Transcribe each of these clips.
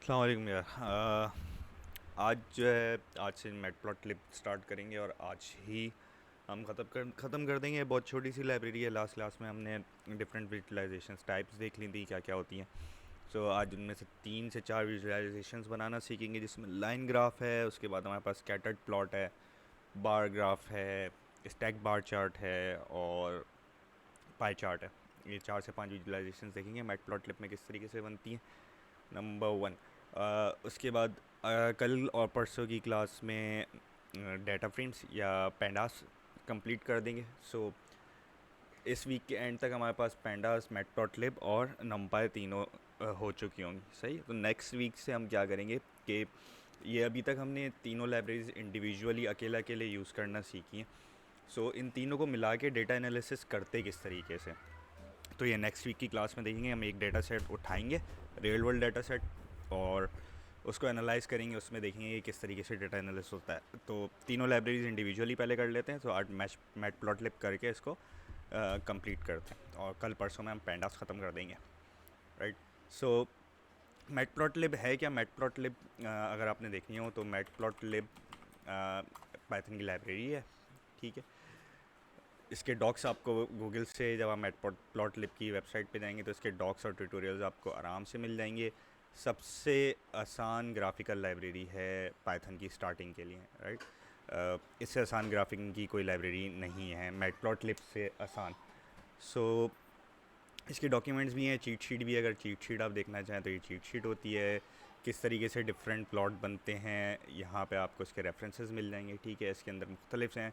अस्सलाम वालेकुम यार। आज जो है आज से मैटप्लॉटलिब स्टार्ट करेंगे और आज ही हम ख़त्म कर देंगे। बहुत छोटी सी लाइब्रेरी है। लास्ट क्लास में हमने डिफरेंट विजुलाइजेशंस टाइप्स देख ली थी क्या क्या होती हैं। सो आज उनमें से 3 से 4 विजुलाइजेशंस बनाना सीखेंगे, जिसमें लाइन ग्राफ है, उसके बाद हमारे पास स्कैटर्ड प्लॉट है, बार ग्राफ है, स्टैक बार चार्ट है और पाई चार्ट है। ये 4 से 5 विजुलाइजेशंस देखेंगे मैटप्लॉटलिब में किस तरीके से बनती हैं। नंबर 1। उसके बाद कल और परसों की क्लास में डेटा फ्रेम्स या पेंडास कंप्लीट कर देंगे। सो इस वीक के एंड तक हमारे पास पेंडास, मैटप्लॉटलिब और नंपाई तीनों हो चुकी होंगी। सही। तो नेक्स्ट वीक से हम क्या करेंगे कि ये अभी तक हमने तीनों लाइब्रेरीज इंडिविजुअली अकेले अकेले यूज़ करना सीखी हैं। सो इन तीनों को मिला के डेटा एनालिसिस करते किस तरीके से, तो ये नेक्स्ट वीक की क्लास में देखेंगे। हम एक डेटा सेट उठाएंगे, रियल वर्ल्ड डेटा सेट, और उसको एनालाइज करेंगे। उसमें देखेंगे कि किस तरीके से डेटा एनालिसिस होता है। तो तीनों लाइब्रेरीज इंडिविजुअली पहले कर लेते हैं। तो आज मैटप्लॉटलिब करके इसको कंप्लीट करते हैं और कल परसों में हम पेंडास ख़त्म कर देंगे। राइट। सो मैटप्लॉटलिब है क्या? मैटप्लॉटलिब अगर आपने देखनी हो तो मैटप्लॉटलिब पाइथन की लाइब्रेरी है। ठीक है। इसके डॉक्स आपको गूगल से, जब आप मैटप्लॉटलिब की वेबसाइट पे जाएंगे तो इसके डॉक्स और ट्यूटोरियल्स आपको आराम से मिल जाएंगे। सबसे आसान ग्राफिकल लाइब्रेरी है पाइथन की स्टार्टिंग के लिए। राइट। इससे आसान ग्राफिंग की कोई लाइब्रेरी नहीं है मैटप्लॉटलिब से आसान। सो इसके डॉक्यूमेंट्स भी हैं, चीट शीट भी है। अगर चीट शीट आप देखना चाहें तो ये चीट शीट होती है, किस तरीके से डिफरेंट प्लॉट बनते हैं। यहाँ पे आपको इसके रेफरेंसेस मिल जाएंगे। ठीक है। इसके अंदर मुख्तलिफ हैं,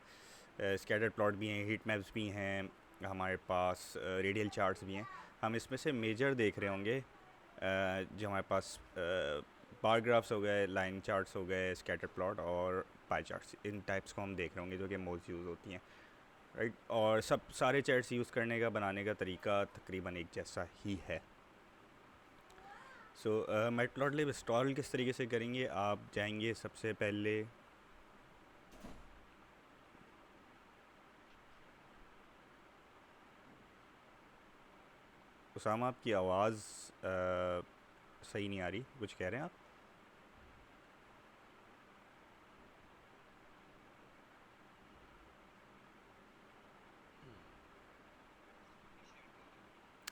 स्कैटर्ड प्लॉट भी हैं, हीट मैप्स भी हैं, हमारे पास रेडियल चार्ट्स भी हैं। हम इसमें से मेजर देख रहे होंगे जो हमारे पास बार ग्राफ्स हो गए, लाइन चार्ट्स हो गए, स्कैटर प्लॉट और पाई चार्ट्स। इन टाइप्स को हम देख रहे होंगे जो कि मोस्ट यूज़ होती हैं। राइट। और सब सारे चार्ट्स यूज़ करने का, बनाने का तरीका तकरीबन एक जैसा ही है। सो मैटप्लॉटलिब इंस्टॉल किस तरीके से करेंगे? आप जाएंगे सबसे पहले उसामा, आपकी आवाज़ सही नहीं आ रही। कुछ कह रहे हैं आप?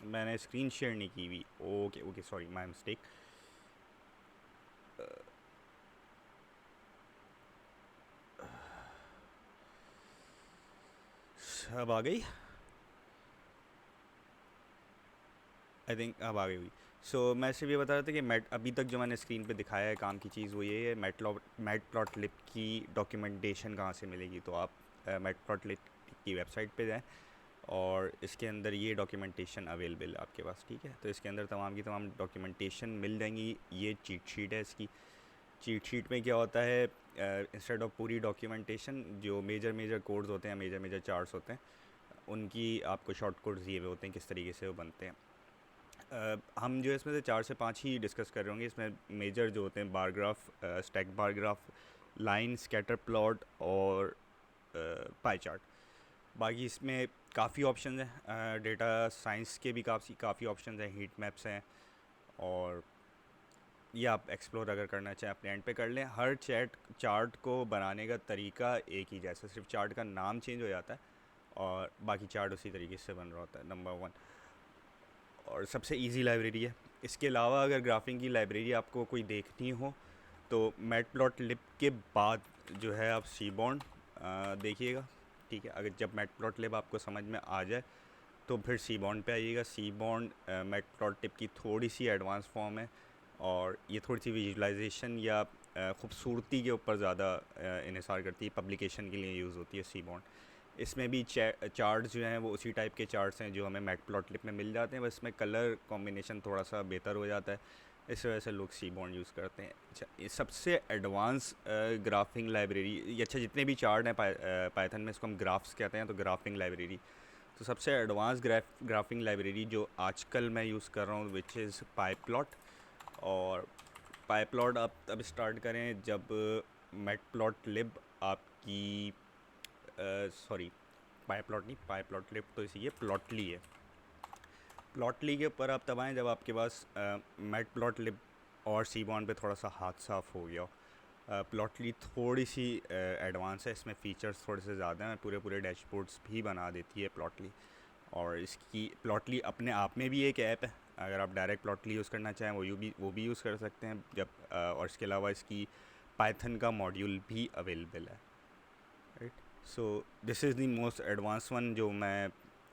मैंने स्क्रीन शेयर नहीं की हुई। Okay okay, sorry, my mistake. अब आ गई। आई थिंक अब आ गई हुई। सो मैं सिर्फ ये बता रहा था कि मैट अभी तक जो मैंने स्क्रीन पे दिखाया है काम की चीज़ वो ये है। मैटप्लॉटलिब की डॉक्यूमेंटेशन कहाँ से मिलेगी? तो आप मैटप्लॉटलिब की वेबसाइट पे जाएं और इसके अंदर ये डॉक्यूमेंटेशन अवेलेबल है आपके पास। ठीक है। तो इसके अंदर तमाम की तमाम डॉक्यूमेंटेशन मिल जाएंगी। ये चीट शीट है इसकी। चीट शीट में क्या होता है, इंस्टेड ऑफ पूरी डॉक्यूमेंटेशन, जो मेजर मेजर कोड्स होते हैं, मेजर मेजर चार्ट्स होते हैं, उनकी आपको शॉर्ट कोड्स दिए हुए होते हैं किस तरीके से वो बनते हैं। हम जो इसमें से 4 से 5 ही डिस्कस कर रहे होंगे। इसमें मेजर जो होते हैं bar graph, stack bar graph, line, scatter plot और पाई चार्ट। बाकी इसमें काफ़ी ऑप्शन हैं। डेटा साइंस के भी काफ़ी ऑप्शन हैं, हीट मैप्स हैं, और ये आप एक्सप्लोर अगर करना चाहें अपने एंड पे कर लें। हर चार्ट को बनाने का तरीका एक ही जैसा, सिर्फ चार्ट का नाम चेंज हो जाता है और बाकी चार्ट उसी तरीके से बन रहा होता है। नंबर 1 और सबसे इजी लाइब्रेरी है। इसके अलावा अगर ग्राफिंग की लाइब्रेरी आपको कोई देखनी हो तो मैटप्लॉटलिब के बाद जो है आप सीबॉन्ड देखिएगा। ठीक है। अगर जब मैटप्लॉटलिब आपको समझ में आ जाए तो फिर सीबॉन्ड पे आइएगा। सीबॉन्ड मैटप्लॉटलिब की थोड़ी सी एडवांस फॉर्म है और ये थोड़ी सी विजुलाइजेशन या खूबसूरती के ऊपर ज़्यादा इन्हिसार करती है। पब्लिकेशन के लिए यूज़ होती है सीबॉन्ड। इसमें भी चार्ट्स जो हैं वो उसी टाइप के चार्ट्स हैं जो हमें मैटप्लॉटलिब में मिल जाते हैं, बस इसमें कलर कॉम्बिनेशन थोड़ा सा बेहतर हो जाता है। इस वजह से लोग सीबॉन्ड यूज़ करते हैं। अच्छा, ये सबसे एडवांस ग्राफिंग लाइब्रेरी, ये अच्छा जितने भी चार्ट हैं पाइथन में इसको हम ग्राफ्स कहते हैं, तो ग्राफिंग लाइब्रेरी, तो सबसे एडवांस ग्राफिंग लाइब्रेरी जो आजकल मैं यूज़ कर रहा हूँ विच इज़ पाईप्लॉट। और पाईप्लॉट आप तब स्टार्ट करें जब मैटप्लॉटलिब आपकी, सॉरी, पाईप्लॉट नहीं, पाईप्लॉटलिब तो इसी, ये प्लॉटली है। प्लॉटली के ऊपर आप तब आएँ जब आपके पास मैटप्लॉटलिब और सीबॉर्न पे थोड़ा सा हाथ साफ हो गया। प्लॉटली थोड़ी सी एडवांस है, इसमें फ़ीचर्स थोड़े से ज़्यादा हैं, पूरे पूरे डैशबोर्ड्स भी बना देती है प्लॉटली। और इसकी प्लॉटली अपने आप में भी एक ऐप है, अगर आप डायरेक्ट प्लॉटली यूज़ करना चाहें वो भी यूज़ कर सकते हैं जब और इसके अलावा इसकी पाइथन का मॉड्यूल भी अवेलेबल है, right. So this is the most advance one जो मैं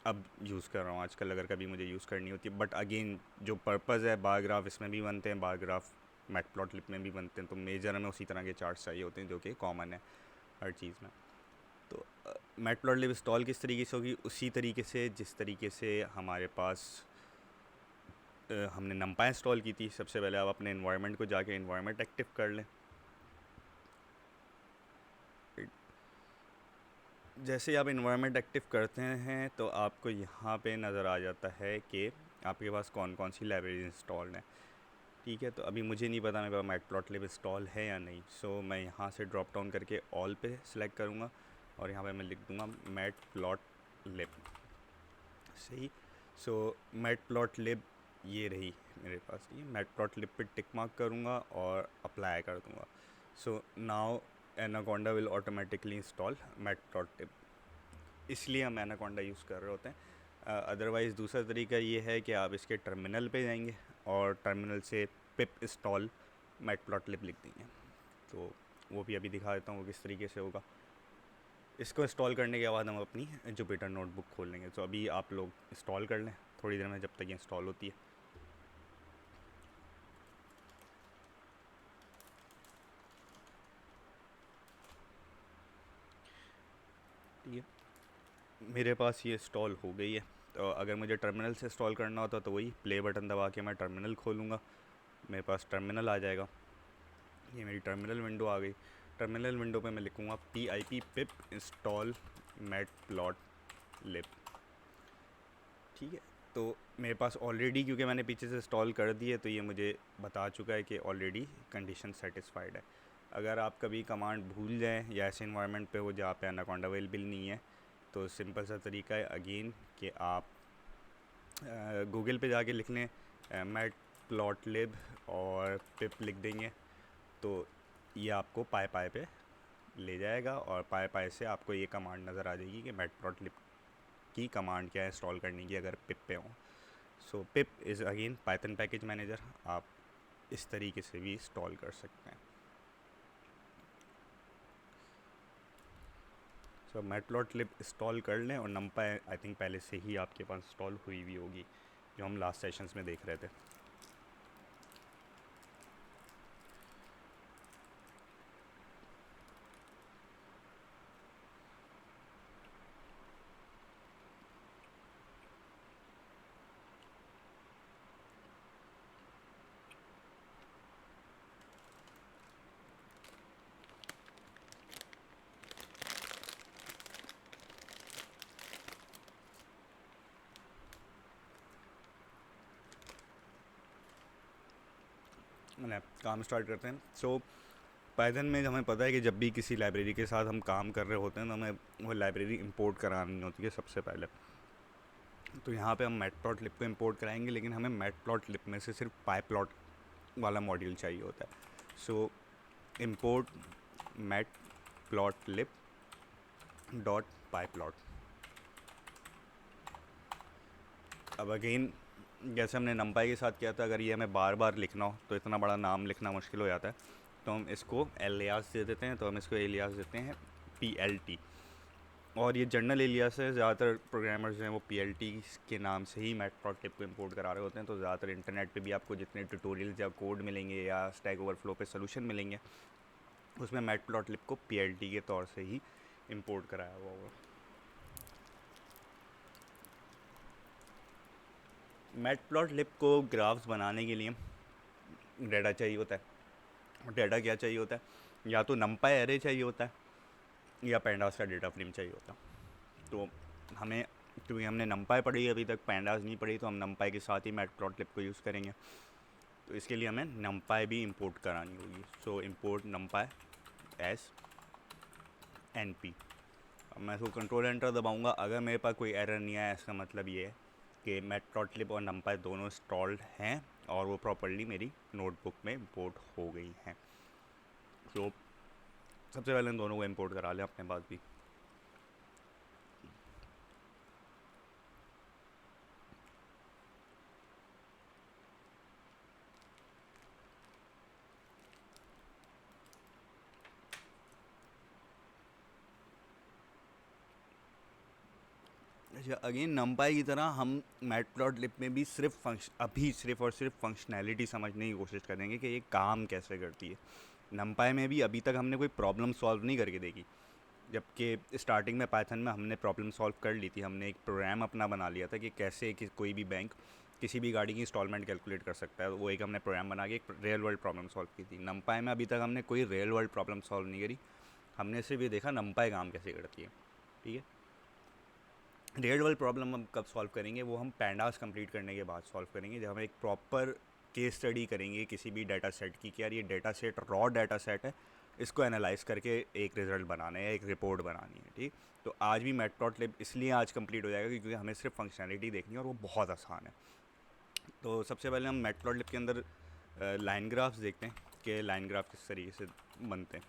अब यूज़ कर रहा हूँ आजकल, अगर कभी मुझे यूज़ करनी होती है। बट अगेन जो पर्पज़ है, बार ग्राफ इसमें भी बनते हैं, बार ग्राफ मैटप्लॉटलिब में भी बनते हैं, तो मेजर हमें उसी तरह के चार्ट्स चाहिए होते हैं जो कि कॉमन है हर चीज़ में। तो मैटप्लॉटलिब इंस्टॉल किस तरीके से होगी, उसी तरीके से जिस तरीके से हमारे पास हमने नमपा इंस्टॉल की थी। सबसे पहले आप अपने इन्वायरमेंट को जाके इन्वायरमेंट एक्टिव कर लें। जैसे आप इन्वायरमेंट एक्टिव करते हैं तो आपको यहाँ पे नज़र आ जाता है कि आपके पास कौन कौन सी लाइब्रेरी इंस्टॉल्ड है, ठीक है। तो अभी मुझे नहीं पता मेरे पास मैटप्लॉटलिब इंस्टॉल है या नहीं, सो मैं यहाँ से ड्रॉप डाउन करके ऑल पे सिलेक्ट करूँगा और यहाँ पे मैं लिख दूँगा मैटप्लॉटलिब, सही। सो मैटप्लॉटलिब ये रही मेरे पास, ये मैटप्लॉटलिब पे टिक मार्क करूँगा और अप्लाई कर दूँगा। So now anaconda will automatically install matplotlib, इसलिए हम एनाकोंडा यूज़ कर रहे होते हैं। अदरवाइज़ दूसरा तरीका ये है कि आप इसके टर्मिनल पे जाएंगे और टर्मिनल से पिप इंस्टॉल मैटप्लॉटलिब लिख देंगे, तो वो भी अभी दिखा देता हूँ वो किस तरीके से होगा। इसको इंस्टॉल करने के बाद हम अपनी जुपिटर नोटबुक खोल लेंगे। तो अभी आप लोग इंस्टॉल कर लें थोड़ी देर में, जब तक ये इंस्टॉल होती है। ठीक है, मेरे पास ये इंस्टॉल हो गई है। तो अगर मुझे टर्मिनल से इंस्टॉल करना होता तो वही प्ले बटन दबा के मैं टर्मिनल खोलूँगा, मेरे पास टर्मिनल आ जाएगा। ये मेरी टर्मिनल विंडो आ गई। टर्मिनल विंडो पे मैं लिखूँगा pip पिप इंस्टॉल मैटप्लॉटलिब, ठीक है। तो मेरे पास ऑलरेडी, क्योंकि मैंने पीछे से इंस्टॉल कर दिए, तो ये मुझे बता चुका है कि ऑलरेडी कंडीशन सेटिस्फाइड है। अगर आप कभी कमांड भूल जाएं या ऐसे इन्वायरमेंट पे हो जहाँ पे एनाकोंडा अवेलेबल नहीं है, तो सिंपल सा तरीका है अगेन कि आप गूगल पे जाके लिख लें मैटप्लॉटलिब और पिप लिख देंगे, तो ये आपको पाए पाए पे ले जाएगा और पाए पाए से आपको ये कमांड नज़र आ जाएगी कि मैटप्लॉटलिब की कमांड क्या है इंस्टॉल करने की अगर पिप पे हो। So pip is again Python package manager, आप इस तरीके से भी इंस्टॉल कर सकते हैं। सो मैटप्लॉटलिब इंस्टॉल कर लें और नमपा आई थिंक पहले से ही आपके पास इंस्टॉल हुई भी होगी, जो हम लास्ट सेशंस में देख रहे थे। मतलब काम स्टार्ट करते हैं। सो पाइथन में हमें पता है कि जब भी किसी लाइब्रेरी के साथ हम काम कर रहे होते हैं तो हमें वो लाइब्रेरी इंपोर्ट करानी होती है सबसे पहले। तो यहाँ पे हम मैटप्लॉटलिब को इंपोर्ट कराएंगे, लेकिन हमें मैटप्लॉटलिब में से सिर्फ पाईप्लॉट वाला मॉड्यूल चाहिए होता है। सो इंपोर्ट मैटप्लॉटलिब डॉट पाईप्लॉट। अब अगेन जैसे हमने नंपाई के साथ किया था, अगर ये हमें बार बार लिखना हो तो इतना बड़ा नाम लिखना मुश्किल हो जाता है, तो हम इसको एलियास दे देते हैं। तो हम इसको एलियास देते हैं PLT, और ये जर्नल एलियास है। ज़्यादातर प्रोग्रामर्स हैं वो PLT के नाम से ही मैटप्लॉटलिब को इंपोर्ट करा रहे होते हैं। तो ज़्यादातर इंटरनेट पे भी आपको जितने ट्यूटोरियल्स या कोड मिलेंगे या स्टैक ओवरफ्लो पे सोल्यूशन मिलेंगे, उसमें मैटप्लॉटलिब को PLT के तौर से ही इंपोर्ट कराया हुआ होगा। मैटप्लॉटलिब को ग्राफ्स बनाने के लिए डाटा चाहिए होता है। डाटा क्या चाहिए होता है, या तो नमपाई एरे चाहिए होता है या पैंडास का डेटा फ्रेम चाहिए होता है। तो हमें, क्योंकि हमने नमपाई पढ़ी अभी तक पैंडास नहीं पढ़ी, तो हम नमपाई के साथ ही मैटप्लॉटलिब को यूज़ करेंगे। तो इसके लिए हमें नमपाई भी इंपोर्ट करानी होगी। सो इंपोर्ट नमपाई एस NP। अब मैं इसको कंट्रोल एंटर दबाऊंगा। अगर मेरे पास कोई एरर नहीं आया, इसका मतलब ये है कि मैटप्लॉटलिब और नमपाई दोनों इंस्टॉल्ड हैं और वो प्रॉपर्ली मेरी नोटबुक में इंपोर्ट हो गई हैं। तो सबसे पहले इन दोनों को इंपोर्ट करा लें अपने पास भी। अच्छा, अगेन नमपाई की तरह हम मैटप्लॉटलिब में भी सिर्फ और सिर्फ फंक्शनैलिटी समझने की कोशिश करेंगे कि ये काम कैसे करती है। नमपाई में भी अभी तक हमने कोई प्रॉब्लम सॉल्व नहीं करके देखी, जबकि स्टार्टिंग में पाइथन में हमने प्रॉब्लम सॉल्व कर ली थी। हमने एक प्रोग्राम अपना बना लिया था कि कैसे कि कोई भी बैंक किसी भी गाड़ी की इंस्टॉलमेंट कैलकुलेट कर सकता है। वो एक हमने प्रोग्राम बना के एक रियल वर्ल्ड प्रॉब्लम सॉल्व की थी। नमपाई में अभी तक हमने कोई रियल वर्ल्ड प्रॉब्लम सॉल्व नहीं करी, हमने सिर्फ ये देखा नमपाई काम कैसे करती है। ठीक है, रियल वर्ल्ड प्रॉब्लम हम कब सॉल्व करेंगे, वो हम पैंडास कंप्लीट करने के बाद सॉल्व करेंगे, जब हम एक प्रॉपर केस स्टडी करेंगे किसी भी डाटा सेट की कि यार ये data set raw data set है, इसको एनालाइज करके एक रिज़ल्ट बनाना है, एक रिपोर्ट बनानी है। ठीक, तो आज भी मैटप्लॉटलिब इसलिए आज कंप्लीट हो जाएगा क्योंकि हमें सिर्फ फंक्शनैलिटी देखनी है और वो बहुत आसान है। तो सबसे पहले हम मैटप्लॉटलिब के अंदर लाइन ग्राफ्स देखते हैं कि लाइन ग्राफ किस तरीके से बनते हैं,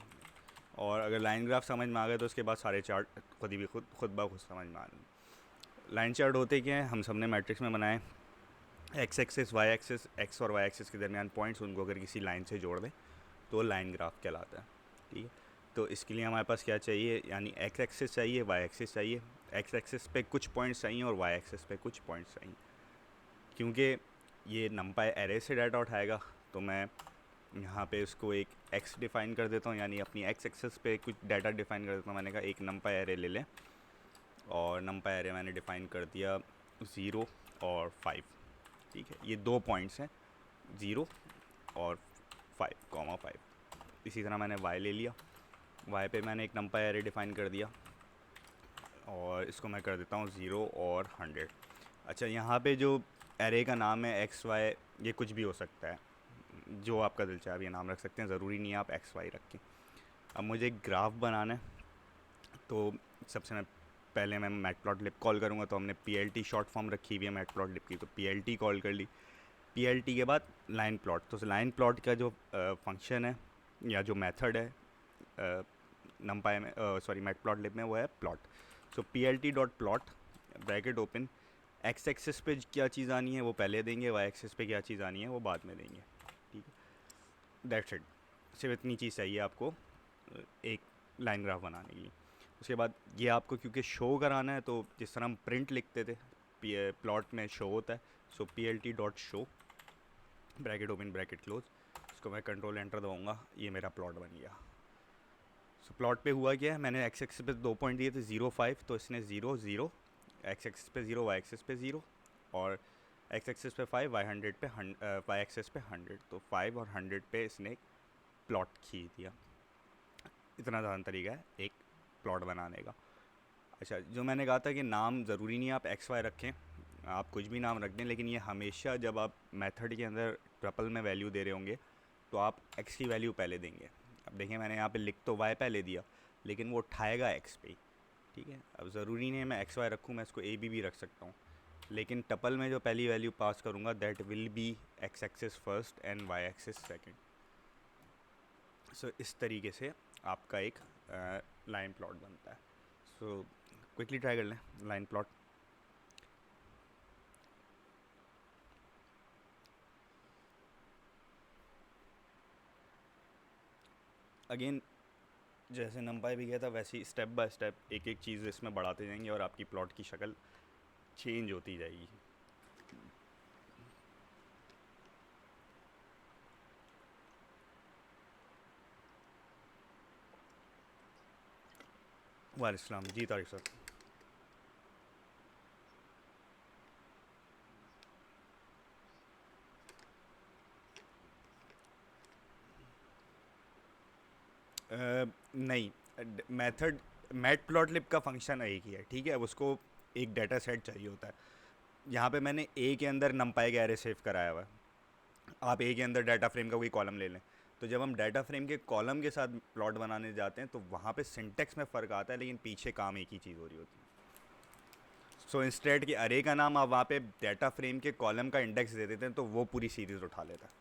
और अगर लाइन ग्राफ समझ में आ गए तो उसके बाद सारे चार्ट खुद ब खुद समझ में आ जाएंगे। लाइन चार्ट होते क्या है, हम सबने मैट्रिक्स में बनाए, X axis Y axis, X और वाई एक्सिस के दरमियान पॉइंट्स, उनको अगर किसी लाइन से जोड़ दें तो लाइन ग्राफ कहलाता है। ठीक है, तो इसके लिए हमारे पास क्या चाहिए, यानी एक्स एक्सिस चाहिए, वाई एक्सिस चाहिए। एक्स एक्सिस पे कुछ पॉइंट्स चाहिए और वाई एक्सिस पे कुछ पॉइंट्स चाहिए। क्योंकि ये नमपाई एरे से डाटा उठाएगा तो मैं यहाँ पे उसको एक एक्स डिफ़ाइन कर देता हूँ, यानी अपनी एक्स एक्सिस पे कुछ डाटा डिफ़ाइन कर देता हूँ। मैंने कहा एक नमपाई एरे ले लें, और नमपाई एरे मैंने डिफ़ाइन कर दिया 0 और 5। ठीक है, ये 2 पॉइंट्स हैं, 0 और 5,5। इसी तरह मैंने y ले लिया, y पे मैंने एक नमपाई एरे डिफ़ाइन कर दिया और इसको मैं कर देता हूँ 0 और 100। अच्छा, यहाँ पे जो एरे का नाम है एक्स वाई, ये कुछ भी हो सकता है, जो आपका दिल चाहे आप ये नाम रख सकते हैं, ज़रूरी नहीं है आप एक्स वाई रखें। अब मुझे एक ग्राफ बनाना है, तो सबसे पहले मैं मैटप्लॉटलिब कॉल करूँगा, तो हमने PLT शॉर्ट फॉर्म रखी हुई है मैटप्लॉटलिब की, तो PLT कॉल कर ली। PLT के बाद लाइन प्लॉट, तो लाइन प्लॉट का जो फंक्शन है या जो मेथड है नमपाई में मैटप्लॉटलिब में, वो है प्लॉट। सो PLT dot plot bracket open, x axis पे क्या चीज़ आनी है वो पहले देंगे, वाई एक्सिस पे क्या चीज़ आनी है वो बाद में देंगे। ठीक है, दैट्स इट, सिर्फ इतनी चीज़ चाहिए आपको एक लाइन ग्राफ बनाने के लिए। उसके बाद ये आपको क्योंकि शो कराना है, तो जिस तरह हम प्रिंट लिखते थे प्लॉट में शो होता है, सो PLT dot show bracket open bracket close, इसको मैं कंट्रोल एंटर दबाऊँगा, ये मेरा प्लॉट बन गया। सो प्लॉट पे हुआ क्या है, मैंने एक्स एक्सिस पे 2 पॉइंट दिए थे 0 5, तो इसने 0 0, एक्स एक्सिस पे 0, वाई एक्सिस पे 0, और एक्स एक्सिस पे 5, वाई एक्सिस पे 100, तो 5 और 100 पे इसने एक प्लॉट खींच दिया। इतना आसान तरीका है एक प्लॉट बनाने का। अच्छा, जो मैंने कहा था कि नाम ज़रूरी नहीं है आप एक्स वाई रखें, आप कुछ भी नाम रख दें, लेकिन ये हमेशा जब आप मेथड के अंदर ट्रिपल में वैल्यू दे रहे होंगे तो आप एक्स की वैल्यू पहले देंगे। अब देखिए, मैंने यहाँ पे लिख तो वाई पहले दिया, लेकिन वो उठाएगा एक्स पे। ठीक है, अब ज़रूरी नहीं है मैं एक्स वाई रखूँ, मैं इसको ए बी भी रख सकता हूँ, लेकिन टपल में जो पहली वैल्यू पास करूँगा that will be X axis first and Y axis second. So इस तरीके से आपका एक लाइन प्लॉट बनता है। सो क्विकली ट्राई कर लें लाइन प्लॉट। अगेन जैसे नंपाई भी गया था, वैसे ही स्टेप बाय स्टेप एक एक चीज़ इसमें बढ़ाते जाएंगे और आपकी प्लॉट की शक्ल चेंज होती जाएगी। वालेकुम जी, तारिक सर। नहीं, मेथड मैटप्लॉटलिब का फंक्शन एक ही है। ठीक है, अब उसको एक डाटा सेट चाहिए होता है। यहाँ पे मैंने ए के अंदर नंपाई का एरे सेव कराया हुआ है, आप ए के अंदर डाटा फ्रेम का कोई कॉलम ले लें, तो जब हम डाटा फ्रेम के कॉलम के साथ प्लॉट बनाने जाते हैं तो वहाँ पे सिंटेक्स में फ़र्क आता है, लेकिन पीछे काम एक ही चीज़ हो रही होती है। सो इंस्टेड कि अरे का नाम आप वहाँ पे डेटा फ्रेम के कॉलम का इंडेक्स दे देते हैं तो वो पूरी सीरीज़ उठा लेता है।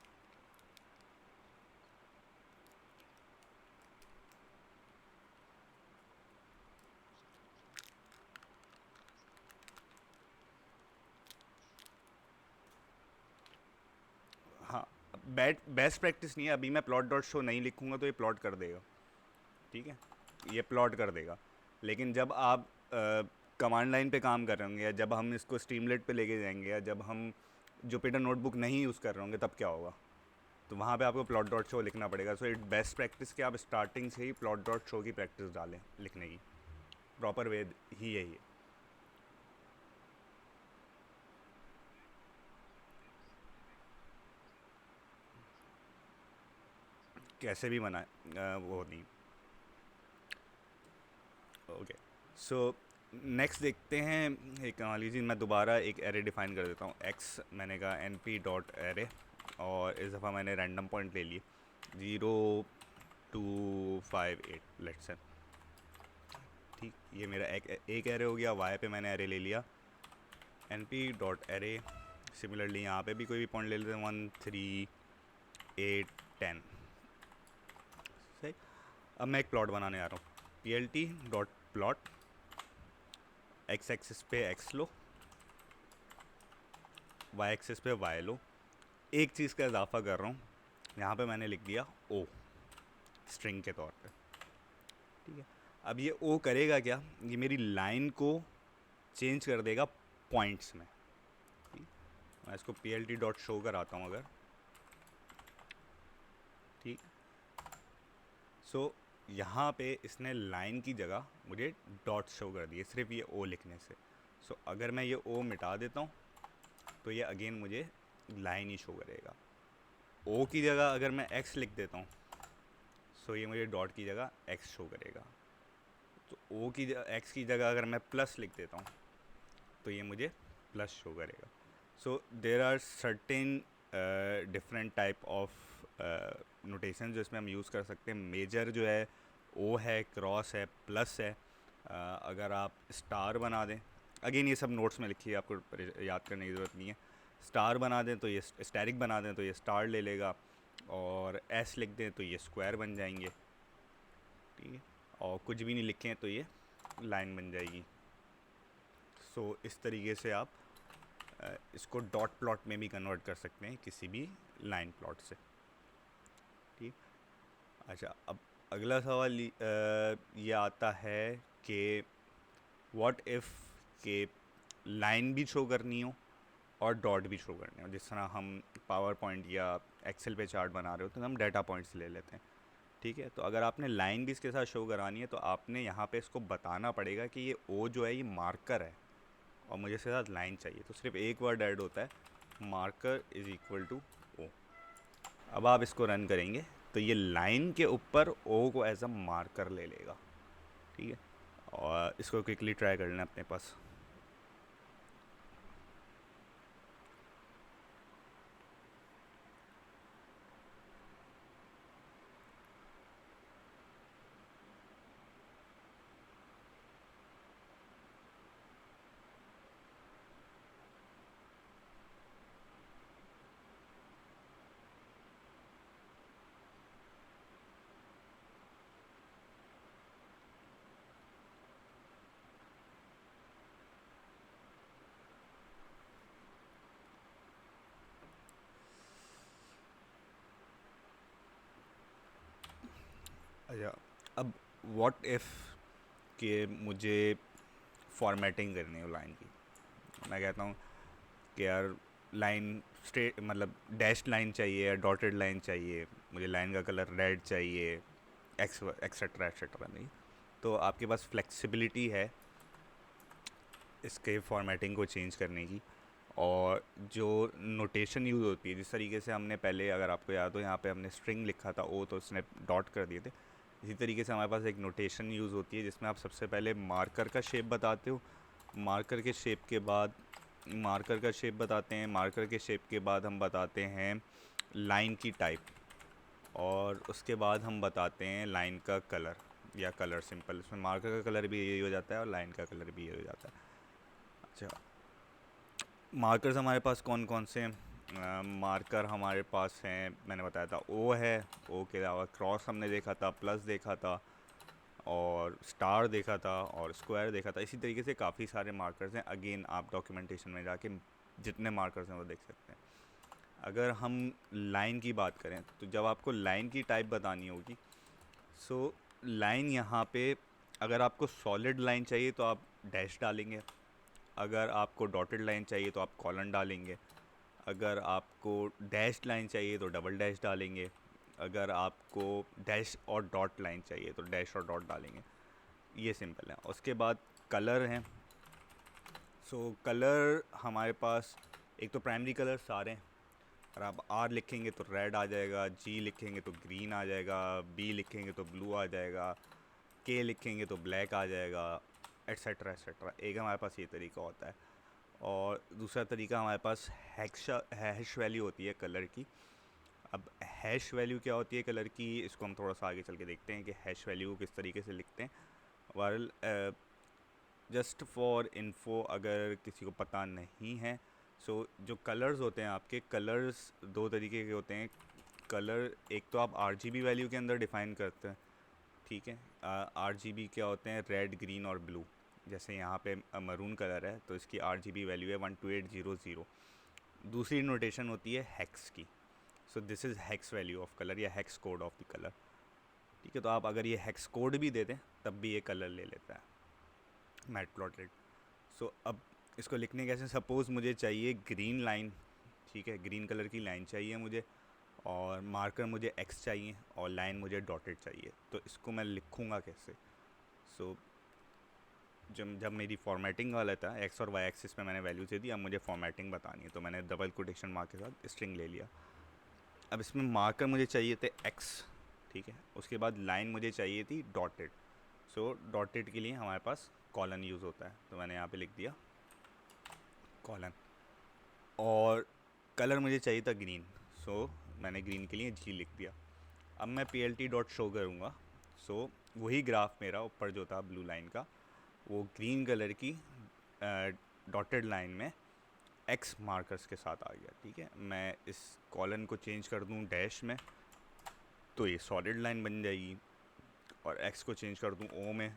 हाँ, बेस्ट प्रैक्टिस नहीं है, अभी मैं प्लॉट डॉट शो नहीं लिखूंगा तो ये प्लॉट कर देगा, ठीक है, ये प्लॉट कर देगा। लेकिन जब आप कमांड लाइन पे काम कर रहे होंगे, या जब हम इसको स्ट्रीमलेट पे लेके जाएंगे, या जब हम जुपिटर नोटबुक नहीं यूज़ कर रहे होंगे, तब क्या होगा? तो वहाँ पे आपको प्लॉट डॉट शो लिखना पड़ेगा। सो इट बेस्ट प्रैक्टिस कि आप स्टार्टिंग से ही प्लॉट डॉट शो की प्रैक्टिस डालें लिखने की। प्रॉपर वे ही यही है। कैसे भी बनाए वो नहीं। ओके, सो नेक्स्ट देखते हैं। एक मान लीजिए मैं दोबारा एक एरे डिफाइन कर देता हूँ, एक्स मैंने कहा एन पी डॉट एरे, और इस दफ़ा मैंने रैंडम पॉइंट ले लिए 0 2 5 8 लेट्स से। ठीक, ये मेरा एक एरे हो गया। वाई पे मैंने एरे ले लिया N P dot array. Similarly यहाँ पे भी कोई भी पॉइंट ले लेते हैं 1 3 8 10। सही। अब मैं एक प्लॉट बनाने आ रहा हूँ, P L T dot plot, x axis पे एक्स लो, वाई एक्सिस पे वाई लो। एक चीज़ का इजाफा कर रहा हूँ, यहाँ पे मैंने लिख दिया ओ स्ट्रिंग के तौर पे। ठीक है, अब ये ओ करेगा क्या? ये मेरी लाइन को चेंज कर देगा पॉइंट्स में। ठीक? मैं इसको P L T dot show कराता हूँ अगर। ठीक, सो यहाँ पे इसने लाइन की जगह मुझे डॉट शो कर दिए सिर्फ ये ओ लिखने से। सो अगर मैं ये ओ मिटा देता हूँ तो ये अगेन मुझे लाइन ही शो करेगा। ओ की जगह अगर मैं एक्स लिख देता हूँ सो ये मुझे डॉट की जगह एक्स शो करेगा। तो ओ की एक्स की जगह अगर मैं प्लस लिख देता हूँ तो ये मुझे प्लस शो करेगा। So there are certain different type of notation जो इसमें हम यूज़ कर सकते हैं। मेजर जो है ओ है, क्रॉस है, प्लस है। अगर आप स्टार बना दें, अगेन ये सब नोट्स में लिखिए, आपको याद करने की ज़रूरत नहीं है। स्टार बना दें तो ये स्टैरिक बना दें तो ये स्टार ले लेगा, और एस लिख दें तो ये स्क्वायर बन जाएंगे। ठीक है, और कुछ भी नहीं लिखें तो ये लाइन बन जाएगी। सो इस तरीके से आप इसको डॉट प्लॉट में भी कन्वर्ट कर सकते हैं किसी भी लाइन प्लॉट से। ठीक, अच्छा, अब अगला सवाल ये आता है कि व्हाट इफ़ के लाइन भी शो करनी हो और डॉट भी शो करनी हो। जिस तरह हम पावर पॉइंट या एक्सेल पे चार्ट बना रहे हो तो हम डाटा पॉइंट्स ले लेते हैं। ठीक है, तो अगर आपने लाइन भी इसके साथ शो करानी है तो आपने यहाँ पे इसको बताना पड़ेगा कि ये ओ जो है ये मार्कर है और मुझे इसके साथ लाइन चाहिए। तो सिर्फ एक वर्ड ऐड होता है, marker is equal to O. अब आप इसको रन करेंगे तो ये लाइन के ऊपर ओ को एज अ मार्कर ले लेगा। ठीक है, और इसको क्विकली ट्राई कर लेना अपने पास। अच्छा, अब व्हाट इफ़ कि मुझे फॉर्मेटिंग करनी हो लाइन की। मैं कहता हूँ कि यार लाइन स्ट्रेट मतलब डैश लाइन चाहिए या डॉटेड लाइन चाहिए, मुझे लाइन का कलर रेड चाहिए, एक्सेट्रा एक्सेट्रा। नहीं, तो आपके पास फ्लेक्सिबिलिटी है इसके फॉर्मेटिंग को चेंज करने की। और जो नोटेशन यूज़ होती है, जिस तरीके से हमने पहले, अगर आपको याद हो, यहाँ पे हमने स्ट्रिंग लिखा था ओ तो उसने डॉट कर दिए थे। इसी तरीके से हमारे पास एक नोटेशन यूज़ होती है जिसमें आप सबसे पहले मार्कर का शेप बताते हो, मार्कर के शेप के बाद मार्कर का शेप बताते हैं, मार्कर के शेप के बाद हम बताते हैं लाइन की टाइप, और उसके बाद हम बताते हैं लाइन का कलर या कलर सिंपल। उसमें मार्कर का कलर भी यही हो जाता है और लाइन का कलर भी यही हो जाता है। अच्छा, मार्कर्स हमारे पास कौन कौन से हैं? मार्कर हमारे पास हैं, मैंने बताया था ओ है, ओ के अलावा क्रॉस हमने देखा था, प्लस देखा था, और स्टार देखा था, और स्क्वायर देखा था। इसी तरीके से काफ़ी सारे मार्कर्स हैं। अगेन आप डॉक्यूमेंटेशन में जाके जितने मार्कर्स हैं वो देख सकते हैं। अगर हम लाइन की बात करें तो जब आपको लाइन की टाइप बतानी होगी, सो लाइन यहाँ पे अगर आपको सॉलिड लाइन चाहिए तो आप डैश डालेंगे, अगर आपको डॉटेड लाइन चाहिए तो आप कॉलन डालेंगे, अगर आपको डैश लाइन चाहिए तो डबल डैश डालेंगे, अगर आपको डैश और डॉट लाइन चाहिए तो डैश और डॉट डालेंगे। ये सिंपल है। उसके बाद कलर हैं। सो कलर हमारे पास एक तो प्राइमरी कलर सारे हैं। अगर आप आर लिखेंगे तो रेड आ जाएगा, जी लिखेंगे तो ग्रीन आ जाएगा, बी लिखेंगे तो ब्लू आ जाएगा, के लिखेंगे तो ब्लैक आ जाएगा, एट्सेट्रा एट्सेट्रा। एक हमारे पास ये तरीका होता है। और दूसरा तरीका हमारे पास हैश वैल्यू होती है कलर की। अब हैश वैल्यू क्या होती है कलर की, इसको हम थोड़ा सा आगे चल के देखते हैं कि हैश वैल्यू को किस तरीके से लिखते हैं। वायरल जस्ट फॉर इन्फो अगर किसी को पता नहीं है, सो जो कलर्स होते हैं आपके, कलर्स दो तरीके के होते हैं। कलर एक तो आप आरजीबी वैल्यू के अंदर डिफ़ाइन करते हैं, ठीक है। आरजीबी क्या होते हैं? रेड, ग्रीन और ब्लू। जैसे यहाँ पे मरून कलर है तो इसकी आरजीबी वैल्यू है 12800। दूसरी नोटेशन होती है हेक्स की। So this is hex value of colour या hex code of the colour, ठीक है। तो आप अगर ये हेक्स कोड भी दे दें तब भी ये कलर ले लेता है मैटप्लॉटलिब। सो अब इसको लिखने कैसे? सपोज़ मुझे चाहिए ग्रीन लाइन, ठीक है, ग्रीन कलर की लाइन चाहिए मुझे, और मार्कर मुझे एक्स चाहिए और लाइन मुझे डॉटेड चाहिए। तो इसको मैं लिखूँगा कैसे? सो जब जब मेरी फॉर्मेटिंग वाला था, एक्स और वाई एक्सिस पे मैंने वैल्यू दे दी, अब मुझे फॉर्मेटिंग बतानी है तो मैंने डबल कोटेशन मार्क के साथ स्ट्रिंग ले लिया। अब इसमें मार्कर मुझे चाहिए थे एक्स, ठीक है। उसके बाद लाइन मुझे चाहिए थी डॉटेड। सो डॉटेड के लिए हमारे पास कॉलन यूज़ होता है, तो मैंने यहाँ पे लिख दिया कॉलन। और कलर मुझे चाहिए था ग्रीन, सो मैंने ग्रीन के लिए जी लिख दिया। अब मैं P L T dot show करूँगा। सो वही ग्राफ मेरा ऊपर जो था ब्लू लाइन का, वो ग्रीन कलर की डॉटेड लाइन में एक्स मार्कर्स के साथ आ गया, ठीक है। मैं इस कॉलन को चेंज कर दूँ डैश में तो ये सॉलिड लाइन बन जाएगी, और एक्स को चेंज कर दूँ ओ में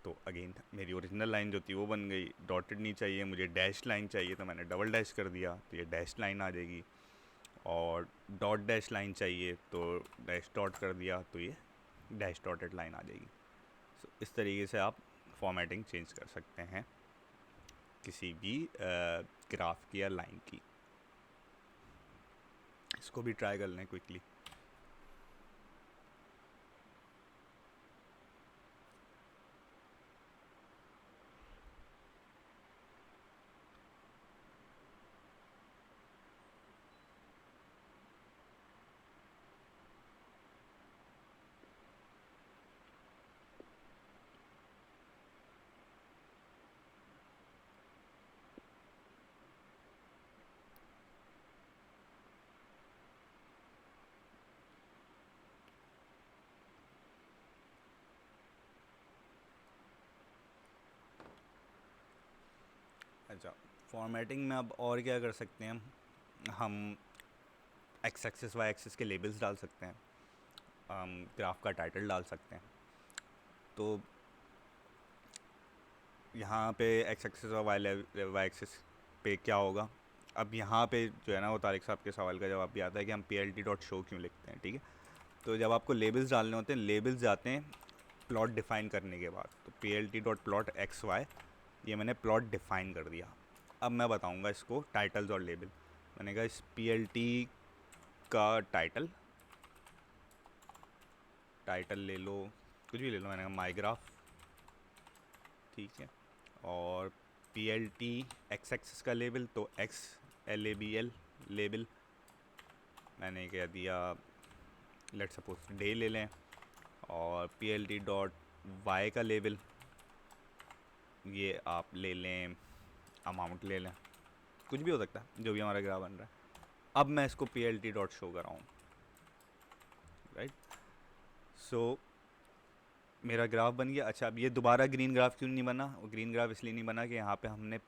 तो अगेन मेरी ओरिजिनल लाइन जो थी वो बन गई। डॉटेड नहीं चाहिए मुझे, डैश लाइन चाहिए, तो मैंने डबल डैश कर दिया तो ये डैश लाइन आ जाएगी। और डॉट डैश लाइन चाहिए तो डैश डॉट कर दिया तो ये डैश डॉटेड लाइन आ जाएगी। सो इस तरीके से आप फॉर्मेटिंग चेंज कर सकते हैं किसी भी ग्राफ की या लाइन की। इसको भी ट्राई कर लें क्विकली। अच्छा, फॉर्मेटिंग में अब और क्या कर सकते हैं हम एक्स एक्सिस वाई एक्सिस के लेबल्स डाल सकते हैं, हम ग्राफ का टाइटल डाल सकते हैं। तो यहाँ पे एक्स एक्सिस और वाई एक्सिस पे क्या होगा? अब यहाँ पे जो है ना, वो तारिक साहब के सवाल का जवाब भी आता है कि हम P L T dot show क्यों लिखते हैं, ठीक है। तो जब आपको लेबल्स डालने होते हैं, लेबल्स जाते हैं प्लॉट डिफ़ाइन करने के बाद। तो P L T dot plot X Y, ये मैंने प्लॉट डिफ़ाइन कर दिया। अब मैं बताऊँगा इसको टाइटल्स और लेबल। मैंने कहा इस पी एल टी का टाइटल ले लो, कुछ भी ले लो, मैंने कहा माई ग्राफ, ठीक है। और P L T X axis का लेबल तो एक्स LABL लेबल, मैंने कह दिया लेट सपोज डे ले लें। और P L T dot Y का लेबल ये आप ले लें अमाउंट ले लें, कुछ भी हो सकता है जो भी हमारा ग्राफ बन रहा है। अब मैं इसको P L T dot show कराऊँ, राइट। सो मेरा ग्राफ बन गया। अच्छा, अब ये दोबारा ग्रीन ग्राफ क्यों नहीं बना? ग्रीन ग्राफ इसलिए नहीं बना कि यहाँ पे हमने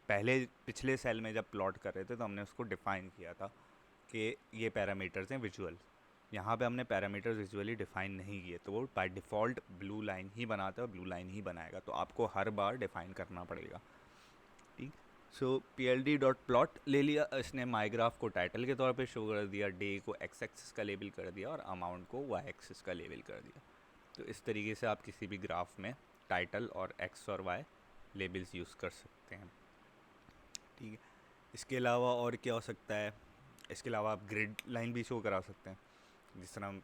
पहले पिछले सेल में जब प्लॉट कर रहे थे तो हमने उसको डिफ़ाइन किया था कि ये पैरामीटर्स हैं विजुअल। यहाँ पे हमने पैरामीटर्स विजुअली डिफ़ाइन नहीं किए, तो वो बाय डिफ़ॉल्ट ब्लू लाइन ही बनाता है और ब्लू लाइन ही बनाएगा, तो आपको हर बार डिफ़ाइन करना पड़ेगा। ठीक। So P L D dot plot ले लिया इसने, माई ग्राफ को टाइटल के तौर पे शो कर दिया, डे को एक्स एक्सिस का लेबल कर दिया और अमाउंट को वाई एक्सिस का लेबल कर दिया। तो इस तरीके से आप किसी भी ग्राफ में टाइटल और एक्स और वाई लेबल्स यूज़ कर सकते हैं। ठीक है। इसके अलावा और क्या हो सकता है? इसके अलावा आप ग्रिड लाइन भी शो करा सकते हैं, जिस तरह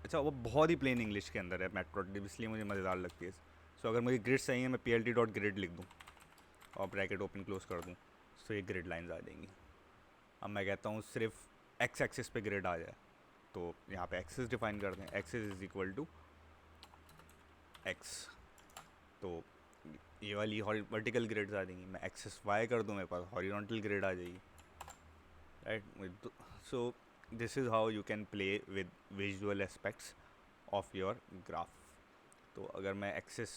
अच्छा वो बहुत ही प्लेन इंग्लिश के अंदर है मैटप्लॉटलिब, इसलिए मुझे मज़ेदार लगती है। सो अगर मुझे ग्रिड चाहिए, मैं P L T dot grid लिख दूँ और ब्रैकेट ओपन क्लोज कर दूँ, तो ये ग्रिड लाइंस आ जाएंगी। अब मैं कहता हूँ सिर्फ एक्स एक्सिस पे ग्रिड आ जाए, तो यहाँ पे एक्सिस डिफाइन कर दें, axis is equal to X, तो ये वाली वर्टिकल ग्रिड्स आ जाएंगी। मैं एक्सिस वाई कर दूँ, मेरे पास हॉरिजॉन्टल ग्रिड आ जाएगी, right. So this is how you can play with visual aspects of your graph. तो अगर मैं एक्सिस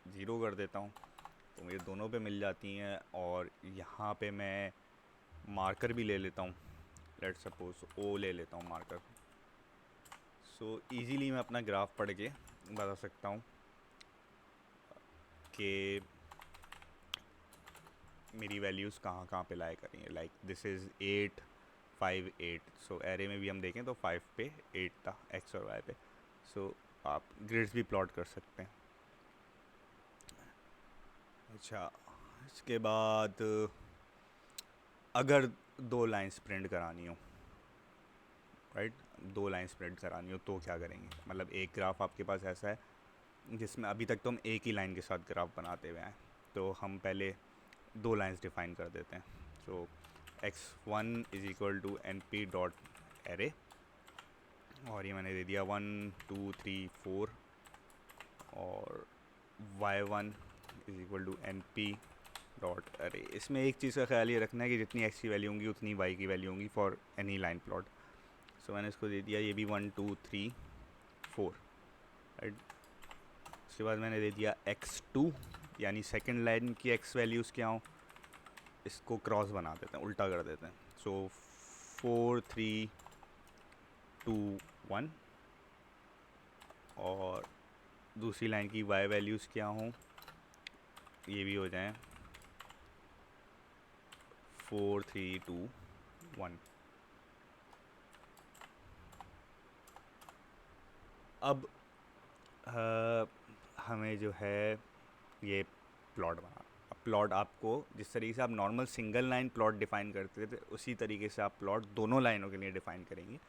0 कर देता हूँ तो मुझे दोनों पे मिल जाती हैं, और यहाँ पे मैं मार्कर भी ले लेता हूँ, लेट सपोज ओ ले लेता हूँ मार्कर। सो इजीली मैं अपना ग्राफ पढ़ के बता सकता हूँ कि मेरी वैल्यूज़ कहाँ कहाँ पे लाई करेंगे। Like this is 8 5 8, so array में भी हम देखें तो 5 पे 8 था एक्स और वाई पे। सो आप ग्रिड्स भी प्लॉट कर सकते हैं। अच्छा, इसके बाद अगर 2 लाइन्स प्रिंट करानी हो, राइट, 2 लाइन्स प्रिंट करानी हो तो क्या करेंगे? मतलब एक ग्राफ आपके पास ऐसा है जिसमें अभी तक तो हम एक ही लाइन के साथ ग्राफ बनाते हुए हैं, तो हम पहले 2 लाइन्स डिफाइन कर देते हैं। So x1 is equal to N P dot array, और ये मैंने दे दिया 1 2 3 4, और y1 is equal to N P dot array. इसमें एक चीज़ का ख्याल ये रखना है कि जितनी x की वैल्यू होंगी उतनी y की वैल्यू होंगी फॉर एनी लाइन प्लॉट। सो मैंने इसको दे दिया, ये भी 1 2 3 4, राइट। उसके बाद मैंने दे दिया x2, यानी सेकंड लाइन की x वैल्यूज़ क्या हों, इसको क्रॉस बना देते हैं, उल्टा कर देते हैं। सो 4 3 2 1, और दूसरी लाइन की y वैल्यूज़ क्या हों, ये भी हो जाएं 4 3 2 1। अब हमें जो है ये प्लॉट बना, अब प्लॉट आपको जिस तरीके से आप normal single line plot define करते थे उसी तरीके से आप प्लॉट दोनों लाइनों के लिए डिफ़ाइन करेंगे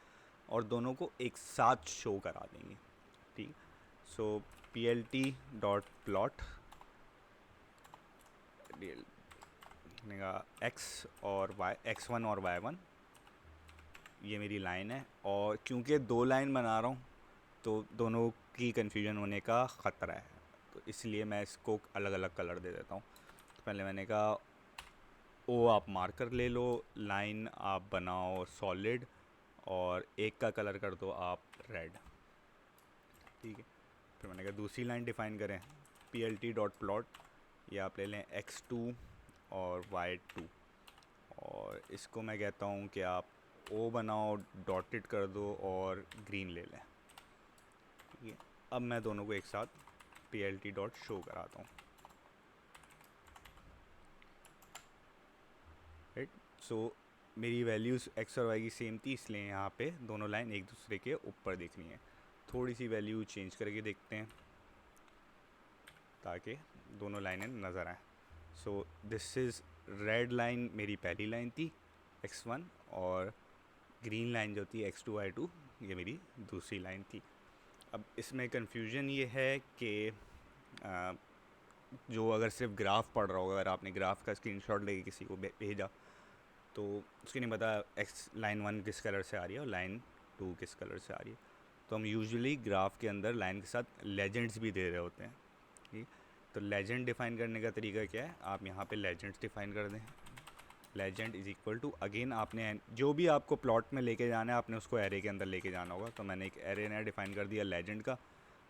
और दोनों को एक साथ शो करा देंगे। ठीक। So P L T dot plot X और वाई, x1 और y1, ये मेरी लाइन है, और क्योंकि 2 लाइन बना रहा हूँ तो दोनों की कन्फ्यूजन होने का ख़तरा है, तो इसलिए मैं इसको अलग अलग कलर दे देता हूँ। तो पहले मैंने कहा ओ आप मार्कर ले लो, लाइन आप बनाओ सॉलिड, और एक का कलर कर दो आप रेड। ठीक है। फिर मैंने कहा दूसरी लाइन डिफ़ाइन करें, P L T dot plot, ये आप ले लें x2 और y2, और इसको मैं कहता हूँ कि आप ओ बनाओ, डॉटेड कर दो और ग्रीन ले लें। ठीक है। अब मैं दोनों को एक साथ P L T dot show कराता हूँ, राइट। सो मेरी वैल्यूज़ एक्स और वाई की सेम थी, इसलिए यहाँ पे दोनों लाइन एक दूसरे के ऊपर दिखनी है। थोड़ी सी वैल्यू चेंज करके देखते हैं ताकि दोनों लाइनें नज़र आएँ। सो दिस इज़ रेड लाइन मेरी पहली लाइन थी x1, और ग्रीन लाइन जो थी x2 y2 ये मेरी दूसरी लाइन थी। अब इसमें कन्फ्यूजन ये है कि जो अगर सिर्फ ग्राफ पढ़ रहा होगा, अगर आपने ग्राफ का स्क्रीनशॉट लेके किसी को भेजा तो उसकी नहीं पता एक्स लाइन 1 किस कलर से आ रही है और लाइन 2 किस कलर से आ रही है। तो हम यूजुअली ग्राफ के अंदर लाइन के साथ लेजेंड्स भी दे रहे होते हैं। ठीक। तो लेजेंड डिफ़ाइन करने का तरीका क्या है, आप यहाँ पे लेजेंड्स डिफ़ाइन कर दें। Legend is equal to, again आपने जो भी आपको प्लॉट में लेके जाना है आपने उसको एरे के अंदर लेके जाना होगा, तो मैंने एक एरे नया डिफ़ाइन कर दिया लेजेंड का,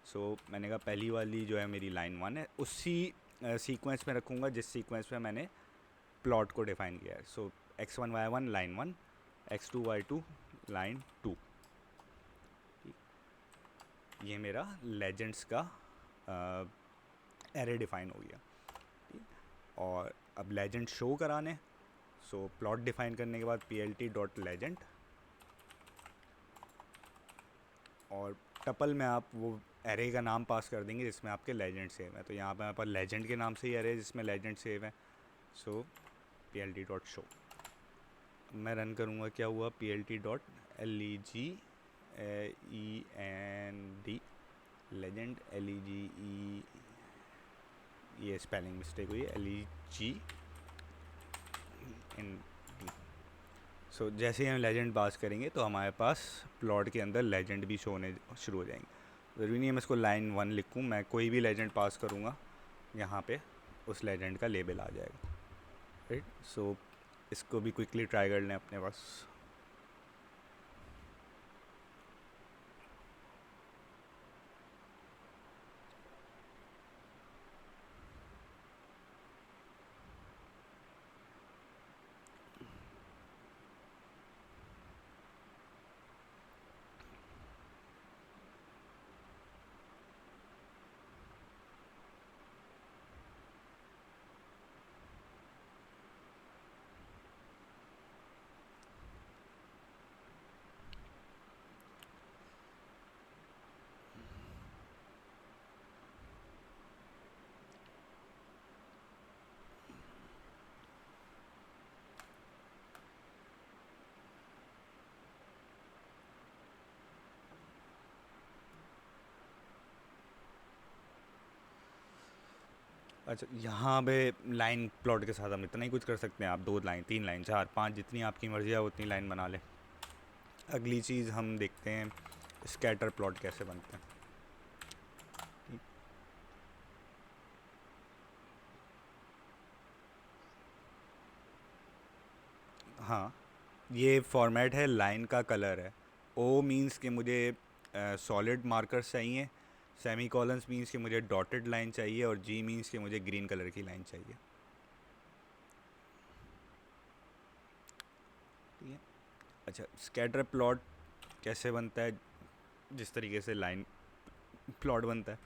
सो मैंने कहा पहली वाली जो है मेरी लाइन 1 है, उसी सीक्वेंस में रखूँगा जिस सीक्वेंस में मैंने प्लॉट को डिफाइन किया है। सो x1 y1 line 1, x2 y2 line 2। ये मेरा लेजेंड्स का एरे डिफाइन हो गया। और अब लेजेंड शो कराने, सो प्लॉट डिफाइन करने के बाद plt.legend, और टपल में आप वो एरे का नाम पास कर देंगे जिसमें आपके लेजेंड सेव है। तो यहाँ पे हमारे पास लेजेंड के नाम से ही एरे जिसमें लेजेंड सेव है। सो plt.show मैं रन करूँगा, क्या हुआ, plt.legend लेजेंड LEGE, ये स्पेलिंग मिस्टेक हुई है, LEGEND। सो जैसे ही हम लेजेंड पास करेंगे तो हमारे पास प्लॉट के अंदर लेजेंड भी शो होने शुरू हो जाएंगे। ज़रूरी नहीं है मैं इसको लाइन 1 लिखूँ, मैं कोई भी लेजेंड पास करूँगा यहाँ पे उस लेजेंड का लेबल आ जाएगा, राइट। सो इसको भी क्विकली ट्राई कर लें अपने पास। अच्छा, यहाँ पे लाइन प्लॉट के साथ हम इतना ही कुछ कर सकते हैं। आप 2 लाइन, 3 लाइन, 4, 5, जितनी आपकी मर्ज़ी है उतनी लाइन बना लें। अगली चीज़ हम देखते हैं स्कैटर प्लॉट कैसे बनते हैं। हाँ, ये फॉर्मेट है, लाइन का कलर है। ओ मीन्स कि मुझे सॉलिड मार्कर्स चाहिए, सेमी कॉलन्स मीन्स कि मुझे डॉटेड लाइन चाहिए, और जी मीन्स कि मुझे ग्रीन कलर की लाइन चाहिए। ठीक है। अच्छा, स्कैटर प्लॉट कैसे बनता है, जिस तरीके से लाइन प्लॉट बनता है।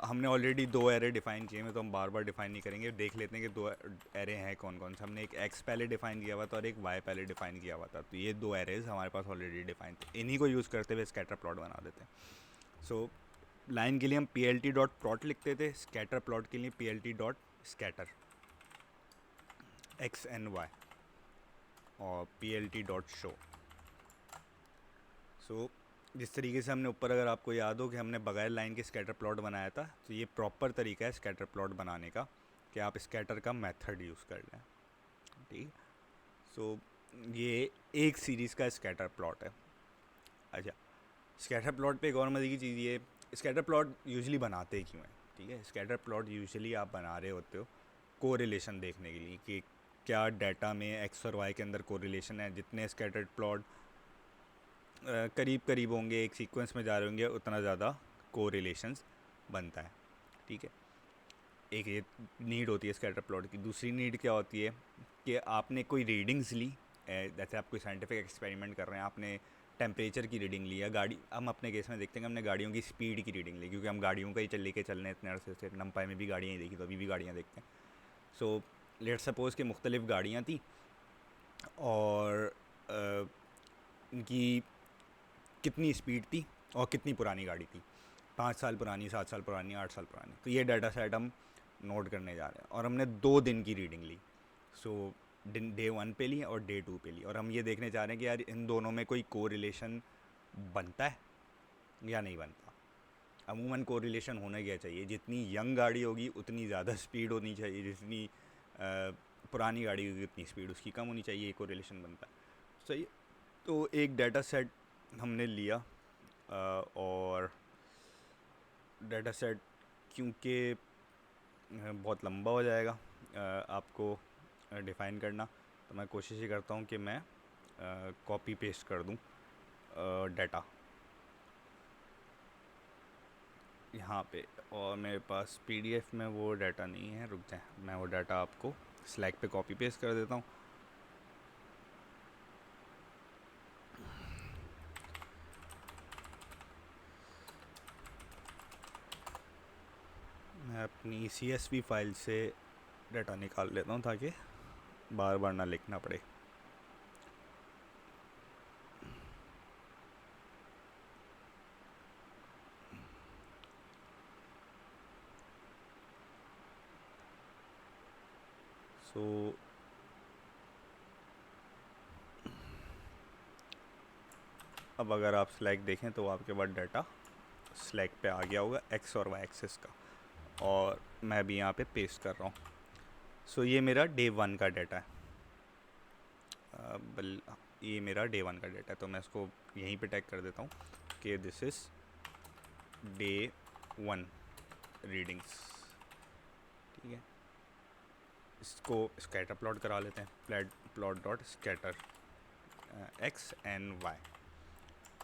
हमने ऑलरेडी 2 एरे डिफ़ाइन किए हैं, तो हम बार बार डिफ़ाइन नहीं करेंगे। देख लेते हैं कि 2 एरे हैं कौन कौन से। हमने एक x पहले डिफ़ाइन किया हुआ था और एक y पहले डिफ़ाइन किया हुआ था। तो ये 2 एरेज हमारे पास ऑलरेडी डिफ़ाइन थे, इन्हीं को यूज़ करते हुए स्कैटर प्लॉट बना देते हैं। सो लाइन के लिए हम plt.plot लिखते थे, स्कैटर प्लॉट के लिए plt.scatter x and y, और plt.show। सो जिस तरीके से हमने ऊपर, अगर आपको याद हो कि हमने बगैर लाइन के स्कैटर प्लॉट बनाया था, तो ये प्रॉपर तरीका है स्कैटर प्लॉट बनाने का, कि आप स्कैटर का मेथड यूज़ कर लें। ठीक। सो ये एक सीरीज़ का स्कैटर प्लॉट है। अच्छा, स्कैटर प्लॉट पे एक और मज़े की चीज़ ये, स्कैटर प्लॉट यूजुअली बनाते क्यों हैं। ठीक है, स्कैटर प्लॉट यूजुअली आप बना रहे होते हो कोरिलेशन देखने के लिए, कि क्या डाटा में एक्स और वाई के अंदर कोरिलेशन है। जितने स्कैटर्ड प्लॉट करीब करीब होंगे, एक सीक्वेंस में जा रहे होंगे, उतना ज़्यादा कोरिलेशंस बनता है। ठीक है, एक ये नीड होती है स्कैटर प्लॉट की। दूसरी नीड क्या होती है कि आपने कोई रीडिंग्स ली, जैसे आप कोई साइंटिफिक एक्सपेरिमेंट कर रहे हैं, आपने टेम्परेचर की रीडिंग ली, या गाड़ी, हम अपने केस में देखते हैं कि हमने गाड़ियों की स्पीड की रीडिंग ली, क्योंकि हम गाड़ियों का ही लेके चल रहे हैं इतने अरसे से। नमपाई में भी गाड़ियाँ ही देखी, तो अभी भी गाड़ियाँ देखते हैं। सो लेट सपोज़ कि मुख्तलिफ़ गाड़ियाँ थी, और उनकी कितनी स्पीड थी और कितनी पुरानी गाड़ी थी, 5 साल पुरानी, 7 साल पुरानी, 8 साल पुरानी। तो ये डाटा सेट हम नोट करने जा रहे हैं, और हमने 2 दिन की रीडिंग ली। सो डे 1 पे ली और डे 2 पे ली, और हम ये देखने जा रहे हैं कि यार इन दोनों में कोई कोरिलेशन बनता है या नहीं बनता। अमूमन कोरिलेशन होना क्या चाहिए, जितनी यंग गाड़ी होगी उतनी ज़्यादा स्पीड होनी चाहिए, जितनी पुरानी गाड़ी होगी उतनी स्पीड उसकी कम होनी चाहिए, ये कोरिलेशन बनता है। सही। तो एक डाटा सेट हमने लिया, और डाटा सेट क्योंकि बहुत लंबा हो जाएगा आपको डिफ़ाइन करना, तो मैं कोशिश ही करता हूँ कि मैं कॉपी पेस्ट कर दूँ डाटा। यहाँ पे, और मेरे पास पीडीएफ में वो डाटा नहीं है। रुक जाए, मैं वो डाटा आपको स्लैक पे कॉपी पेस्ट कर देता हूँ। मैं अपनी CSV फाइल से डाटा निकाल लेता हूँ ताकि बार बार ना लिखना पड़े। सो अब अगर आप स्लैक देखें तो आपके पास डाटा स्लैक पे आ गया होगा एक्स और वाई एक्सेस का, और मैं भी यहाँ पे पेस्ट कर रहा हूँ। सो ये मेरा डे 1 का डाटा है। ये मेरा डे 1 का डाटा है, तो मैं इसको यहीं पे टैग कर देता हूँ कि दिस इज़ डे 1 रीडिंग्स। ठीक है, इसको स्कैटर प्लॉट करा लेते हैं, plot dot scatter X and Y,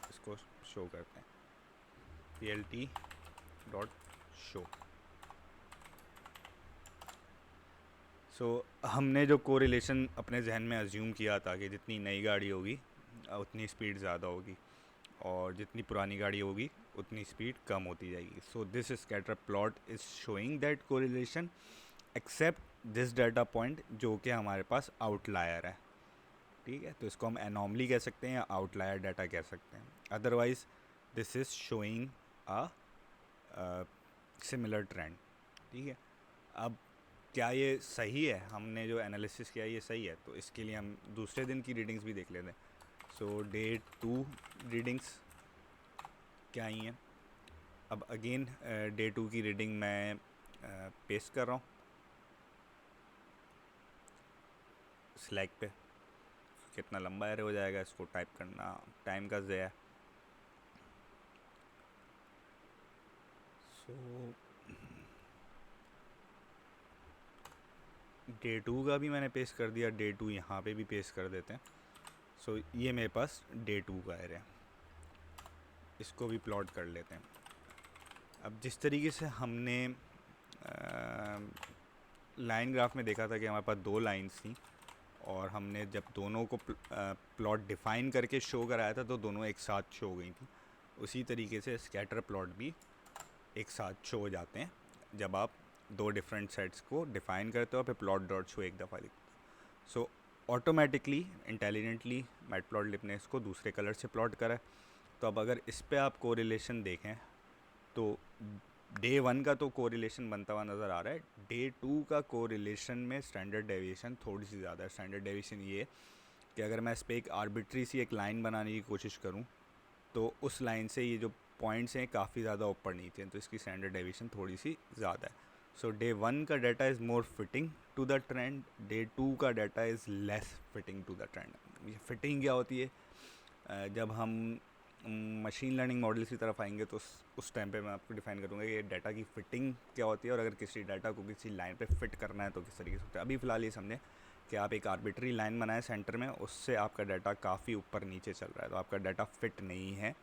इसको शो करते हैं plt डॉट शो। सो हमने जो कोरिलेशन अपने जहन में अज्यूम किया था कि जितनी नई गाड़ी होगी उतनी स्पीड ज़्यादा होगी, और जितनी पुरानी गाड़ी होगी उतनी स्पीड कम होती जाएगी। So this scatter plot is showing that correlation except this data point, जो कि हमारे पास आउटलायर है। ठीक है, तो इसको हम एनॉमली कह सकते हैं या आउटलायर डाटा कह सकते हैं। Otherwise this is showing a similar trend. ठीक है, अब क्या ये सही है? हमने जो एनालिसिस किया ये सही है, तो इसके लिए हम दूसरे दिन की रीडिंग्स भी देख लेते हैं। सो डे 2 रीडिंग्स क्या आई हैं? अब अगेन डे 2 की रीडिंग मैं पेस्ट कर रहा हूँ स्लैक पे। कितना लंबा एरे हो जाएगा, इसको टाइप करना टाइम का ज़या है। सो डे 2 का भी मैंने पेस्ट कर दिया, डे 2 यहाँ पे भी पेस्ट कर देते हैं। सो ये मेरे पास डे 2 का एरे है, इसको भी प्लॉट कर लेते हैं। अब जिस तरीके से हमने लाइन ग्राफ में देखा था कि हमारे पास 2 लाइंस थी, और हमने जब दोनों को प्लॉट डिफ़ाइन करके शो कराया था तो दोनों एक साथ शो हो गई थी। उसी तरीके से स्कैटर प्लॉट भी एक साथ शो हो जाते हैं जब आप 2 डिफरेंट सेट्स को डिफ़ाइन करते हो, फिर प्लॉट डॉट शो एक दफ़ा लिखते हो। सो ऑटोमेटिकली इंटेलिजेंटली मैटप्लॉटलिब ने इसको दूसरे कलर से प्लॉट करा है। तो अब अगर इस पे आप कोरिलेशन देखें तो डे 1 का तो कोरिलेशन बनता हुआ नज़र आ रहा है, डे 2 का कोरिलेशन में स्टैंडर्ड डेविएशन थोड़ी सी ज़्यादा है। स्टैंडर्ड डेविएशन ये है कि अगर मैं इस पर एक आर्बिट्री सी एक लाइन बनाने की कोशिश करूं तो उस लाइन से ये जो पॉइंट्स हैं काफ़ी ज़्यादा ऊपर नीचे हैं, तो इसकी स्टैंडर्ड डेविएशन थोड़ी सी ज़्यादा है। सो डे 1 का data is more fitting to the trend, day 2 का data is less fitting to the trend. ये फिटिंग क्या होती है? जब हम मशीन लर्निंग मॉडल्स की तरफ आएंगे तो उस टाइम पे मैं आपको डिफाइन करूँगा कि डाटा की फ़िटिंग क्या होती है, और अगर किसी डाटा को किसी लाइन पे फिट करना है तो किस तरीके से होता है। अभी फ़िलहाल ये समझें कि आप एक आर्बिट्री लाइन बनाएं सेंटर में, उससे आपका डाटा काफ़ी ऊपर नीचे चल रहा है, तो आपका डाटा फिट नहीं है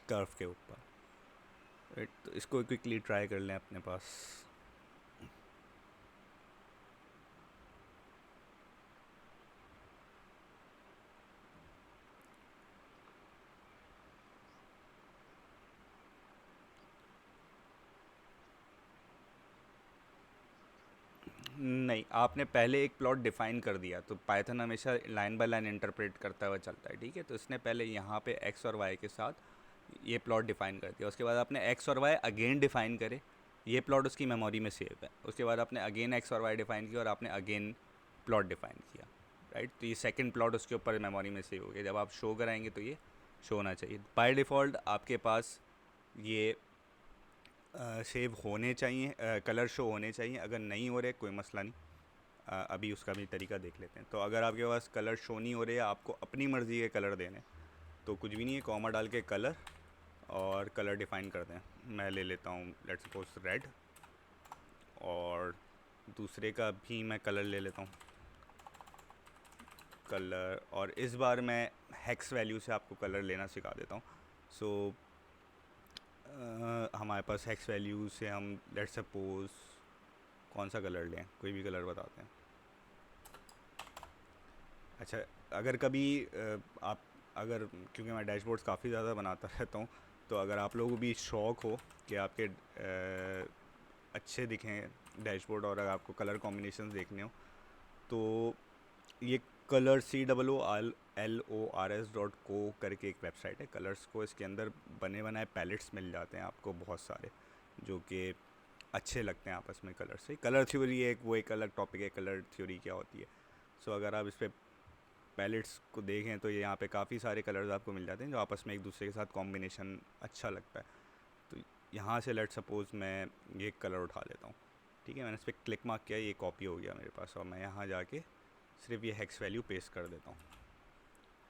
कर्व के ऊपर। तो इसको क्विकली ट्राई कर लें अपने पास। नहीं, आपने पहले एक प्लॉट डिफ़ाइन कर दिया, तो पाइथन हमेशा लाइन बाय लाइन इंटरप्रेट करता हुआ चलता है। ठीक है, तो इसने पहले यहाँ पे एक्स और वाई के साथ ये प्लॉट डिफ़ाइन कर दिया, उसके बाद आपने एक्स और वाई अगेन डिफ़ाइन करे, ये प्लॉट उसकी मेमोरी में सेव है। उसके बाद आपने अगेन एक्स और वाई डिफ़ाइन किया और आपने अगेन प्लॉट डिफ़ाइन किया, राइट? तो ये सेकंड प्लॉट उसके ऊपर मेमोरी में सेव हो गया। जब आप शो कराएंगे तो ये शो होना चाहिए। बाय डिफ़ॉल्ट आपके पास ये सेव होने चाहिए, कलर शो होने चाहिए। अगर नहीं हो रहे कोई मसला नहीं, अभी उसका भी तरीका देख लेते हैं। तो अगर आपके पास कलर शो नहीं हो रहे, आपको अपनी मर्ज़ी के कलर देने, तो कुछ भी नहीं है, कॉमा डाल के कलर और कलर डिफ़ाइन कर दें। मैं ले लेता हूँ लेट्स सपोज रेड, और दूसरे का भी मैं कलर ले लेता हूँ कलर, और इस बार मैं हेक्स वैल्यू से आपको कलर लेना सिखा देता हूँ। सो हमारे पास हेक्स वैल्यू से हम लेट सपोज कौन सा कलर लें, कोई भी कलर बताते हैं। अच्छा, अगर कभी आप अगर क्योंकि मैं डैशबोर्ड्स काफ़ी ज़्यादा बनाता रहता हूँ, तो अगर आप लोगों को भी शौक़ हो कि आपके अच्छे दिखें डैशबोर्ड और अगर आपको कलर कॉम्बिनेशन देखने हो, तो ये कलर COOLORS.co करके एक वेबसाइट है। कलर्स को इसके अंदर बने बनाए पैलेट्स मिल जाते हैं आपको बहुत सारे, जो कि अच्छे लगते हैं आपस में। कलर से कलर थ्योरी एक वो एक अलग टॉपिक है, कलर थ्योरी क्या होती है। सो अगर आप इस पर पैलेट्स को देखें तो यहाँ पे काफ़ी सारे कलर्स आपको मिल जाते हैं जो आपस में एक दूसरे के साथ कॉम्बिनेशन अच्छा लगता है। तो यहाँ से लेट सपोज़ मैं ये कलर उठा लेता हूँ, ठीक है। मैंने इस पर क्लिक मार्क किया, ये कॉपी हो गया मेरे पास, और मैं यहाँ जाके सिर्फ ये हेक्स वैल्यू पेस्ट कर देता हूँ,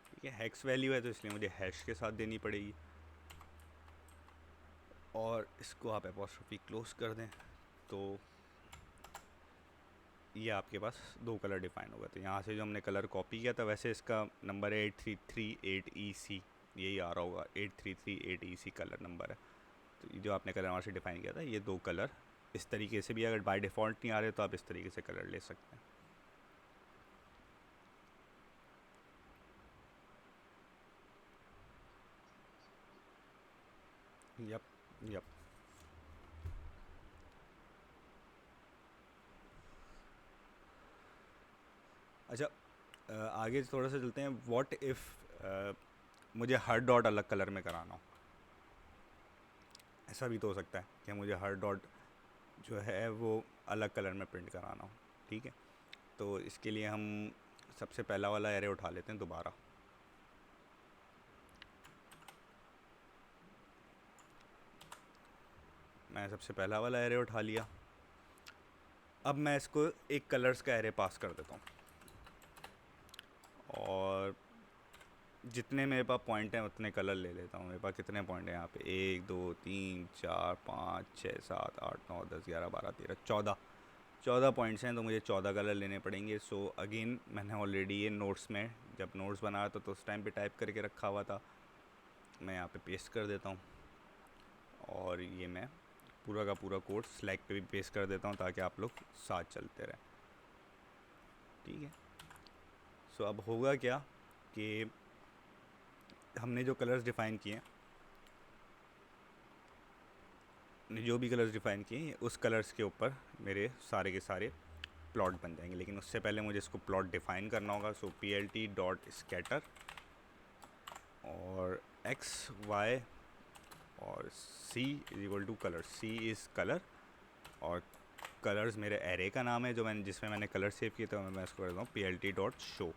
ठीक है। हेक्स वैल्यू है तो इसलिए मुझे हैश के साथ देनी पड़ेगी, और इसको आप एपोस्ट्रोफी क्लोज कर दें तो ये आपके पास दो कलर डिफाइन होगा। तो यहाँ से जो हमने कलर कॉपी किया था, वैसे इसका नंबर है 8338EC, यही आ रहा होगा 8338EC कलर नंबर है। तो जो आपने कलर वहाँ से डिफाइन किया था, ये दो कलर इस तरीके से भी अगर बाय डिफ़ॉल्ट नहीं आ रहे तो आप इस तरीके से कलर ले सकते हैं। Yup yup. अच्छा, आगे थोड़ा सा चलते हैं। व्हाट इफ़ मुझे हर डॉट अलग कलर में कराना हो। ऐसा भी तो हो सकता है कि मुझे हर डॉट जो है वो अलग कलर में प्रिंट कराना हो, ठीक है। तो इसके लिए हम सबसे पहला वाला एरे उठा लेते हैं दोबारा। मैं सबसे पहला वाला एरे उठा लिया। अब मैं इसको एक कलर्स का एरे पास कर देता हूँ, और जितने मेरे पास पॉइंट हैं उतने कलर ले लेता हूँ। मेरे पास कितने पॉइंट हैं यहाँ पे, 1 2 3 4 5 6 7 8 9 10 11 12 13 14 पॉइंट्स हैं, तो मुझे 14 कलर लेने पड़ेंगे। सो अगेन मैंने ऑलरेडी ये नोट्स में जब नोट्स बनाया था तो उस टाइम पे टाइप करके रखा हुआ था। मैं यहाँ पे पेस्ट कर देता हूँ, और ये मैं पूरा का पूरा कोड स्लैक पे भी पेस्ट कर देता हूँ ताकि आप लोग साथ चलते रहें, ठीक है। सो अब होगा क्या कि हमने जो कलर्स डिफ़ाइन किए, जो भी कलर्स डिफ़ाइन किए, उस कलर्स के ऊपर मेरे सारे के सारे प्लॉट बन जाएंगे। लेकिन उससे पहले मुझे इसको प्लॉट डिफ़ाइन करना होगा। सो plt.scatter और x y और c is equal to colour. c is colour, और कलर्स मेरे एरे का नाम है जो मैंने जिसमें मैंने कलर सेव किए थे। मैं इसको करता हूँ plt.show।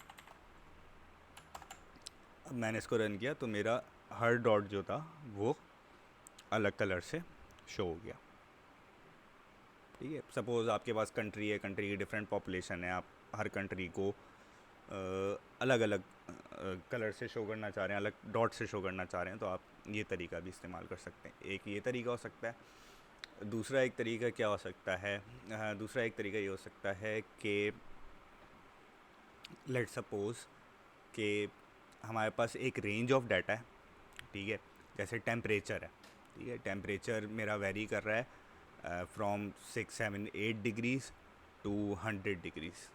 अब मैंने इसको रन किया तो मेरा हर डॉट जो था वो अलग कलर से शो हो गया, ठीक है। सपोज़ आपके पास कंट्री है, कंट्री की डिफरेंट पॉपुलेशन है, आप हर कंट्री को अलग अलग कलर से शो करना चाह रहे हैं, अलग डॉट से शो करना चाह रहे हैं, तो आप ये तरीका भी इस्तेमाल कर सकते हैं। एक ये तरीका हो सकता है। दूसरा एक तरीका क्या हो सकता है, दूसरा एक तरीका ये हो सकता है कि लेट सपोज़ कि हमारे पास एक रेंज ऑफ डाटा है, ठीक है। जैसे टेम्परेचर है, ठीक है। टेम्परेचर मेरा वेरी कर रहा है फ्रॉम 6 7 8 डिग्रीज़ टू 100 डिग्रीज़।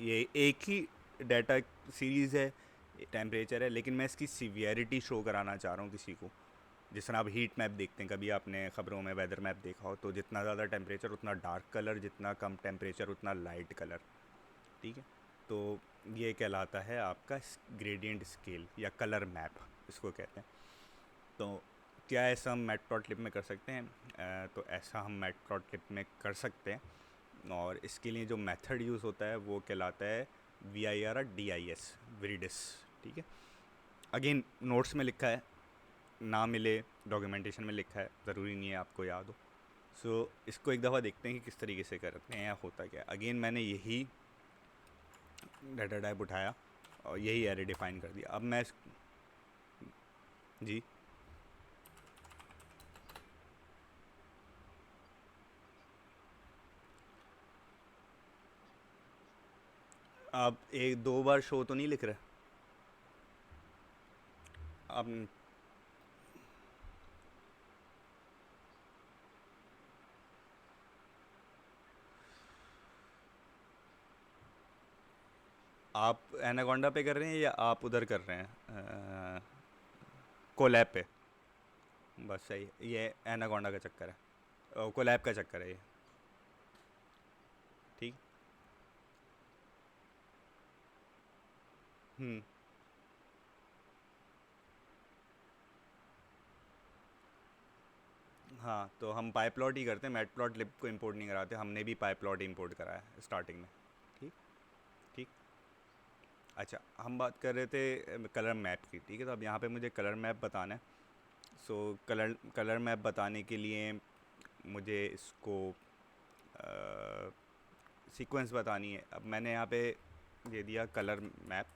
ये एक ही डाटा सीरीज़ है, टेम्परेचर है, लेकिन मैं इसकी सीवियरिटी शो कराना चाह रहा हूँ किसी को। जिस तरह आप हीट मैप देखते हैं, कभी आपने ख़बरों में वेदर मैप देखा हो, तो जितना ज़्यादा टेम्परेचर उतना डार्क कलर, जितना कम टेम्परेचर उतना लाइट कलर, ठीक है। तो ये कहलाता है आपका ग्रेडियंट स्केल या कलर मैप इसको कहते हैं। तो क्या ऐसा हम मैटप्लॉटलिब में कर सकते हैं? तो ऐसा हम मैटप्लॉटलिब में कर सकते हैं, और इसके लिए जो मेथड यूज़ होता है वो कहलाता है VIRDIS, विरिडिस, ठीक है। अगेन नोट्स में लिखा है, ना मिले डॉक्यूमेंटेशन में लिखा है, ज़रूरी नहीं है आपको याद हो। सो इसको एक दफ़ा देखते हैं कि किस तरीके से करते हैं या होता क्या है। अगेन मैंने यही डाटा टाइप उठाया और यही एरे डिफ़ाइन कर दिया। अब मैं जी, आप एक दो बार शो तो नहीं लिख रहे आप? आप एनाकोंडा पे कर रहे हैं या आप उधर कर रहे हैं कोलैब पे? बस सही है, ये एनाकोंडा का चक्कर है, कोलैब का चक्कर है ये। ठीक। हम्म। हाँ, तो हम पाइपलॉट ही करते हैं, मैट प्लॉट लिप को इंपोर्ट नहीं कराते, हमने भी पाइपलॉट इंपोर्ट करा है स्टार्टिंग में। ठीक। ठीक। अच्छा, हम बात कर रहे थे कलर मैप की। ठीक है, तो अब यहाँ पे मुझे कलर मैप बताना है। सो कलर कलर मैप बताने के लिए मुझे इसको सीक्वेंस बतानी है। अब मैंने यहाँ पे दे दिया कलर मैप,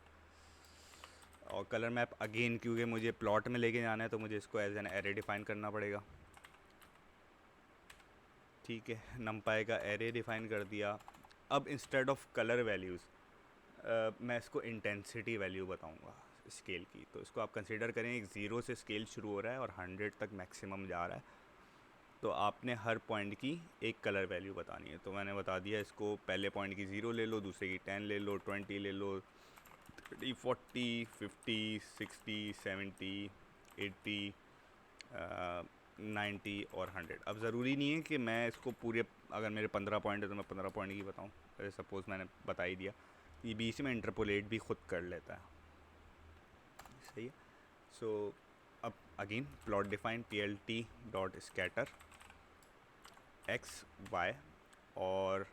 और कलर मैप अगेन क्योंकि मुझे प्लॉट में लेके जाना है तो मुझे इसको एज एन एरे डिफ़ाइन करना पड़ेगा। ठीक है, नमपाई का एरे डिफ़ाइन कर दिया। अब इंस्टेड ऑफ कलर वैल्यूज़ मैं इसको इंटेंसिटी वैल्यू बताऊंगा स्केल की। तो इसको आप कंसीडर करें, एक ज़ीरो से स्केल शुरू हो रहा है और 100 तक मैक्सिमम जा रहा है, तो आपने हर पॉइंट की एक कलर वैल्यू बतानी है। तो मैंने बता दिया इसको, पहले पॉइंट की 0 ले लो, दूसरे की 10 ले लो, 20 ले लो, 30, 40, 50, 60, 70, 80, 90 और 100। अब ज़रूरी नहीं है कि मैं इसको पूरे, अगर मेरे 15 पॉइंट है तो मैं 15 पॉइंट की बताऊँ। सपोज़ मैंने बता ही दिया, ये बीच में इंटरपोलेट भी खुद कर लेता है। सही है। सो अब again plot define P L T dot scatter X Y, और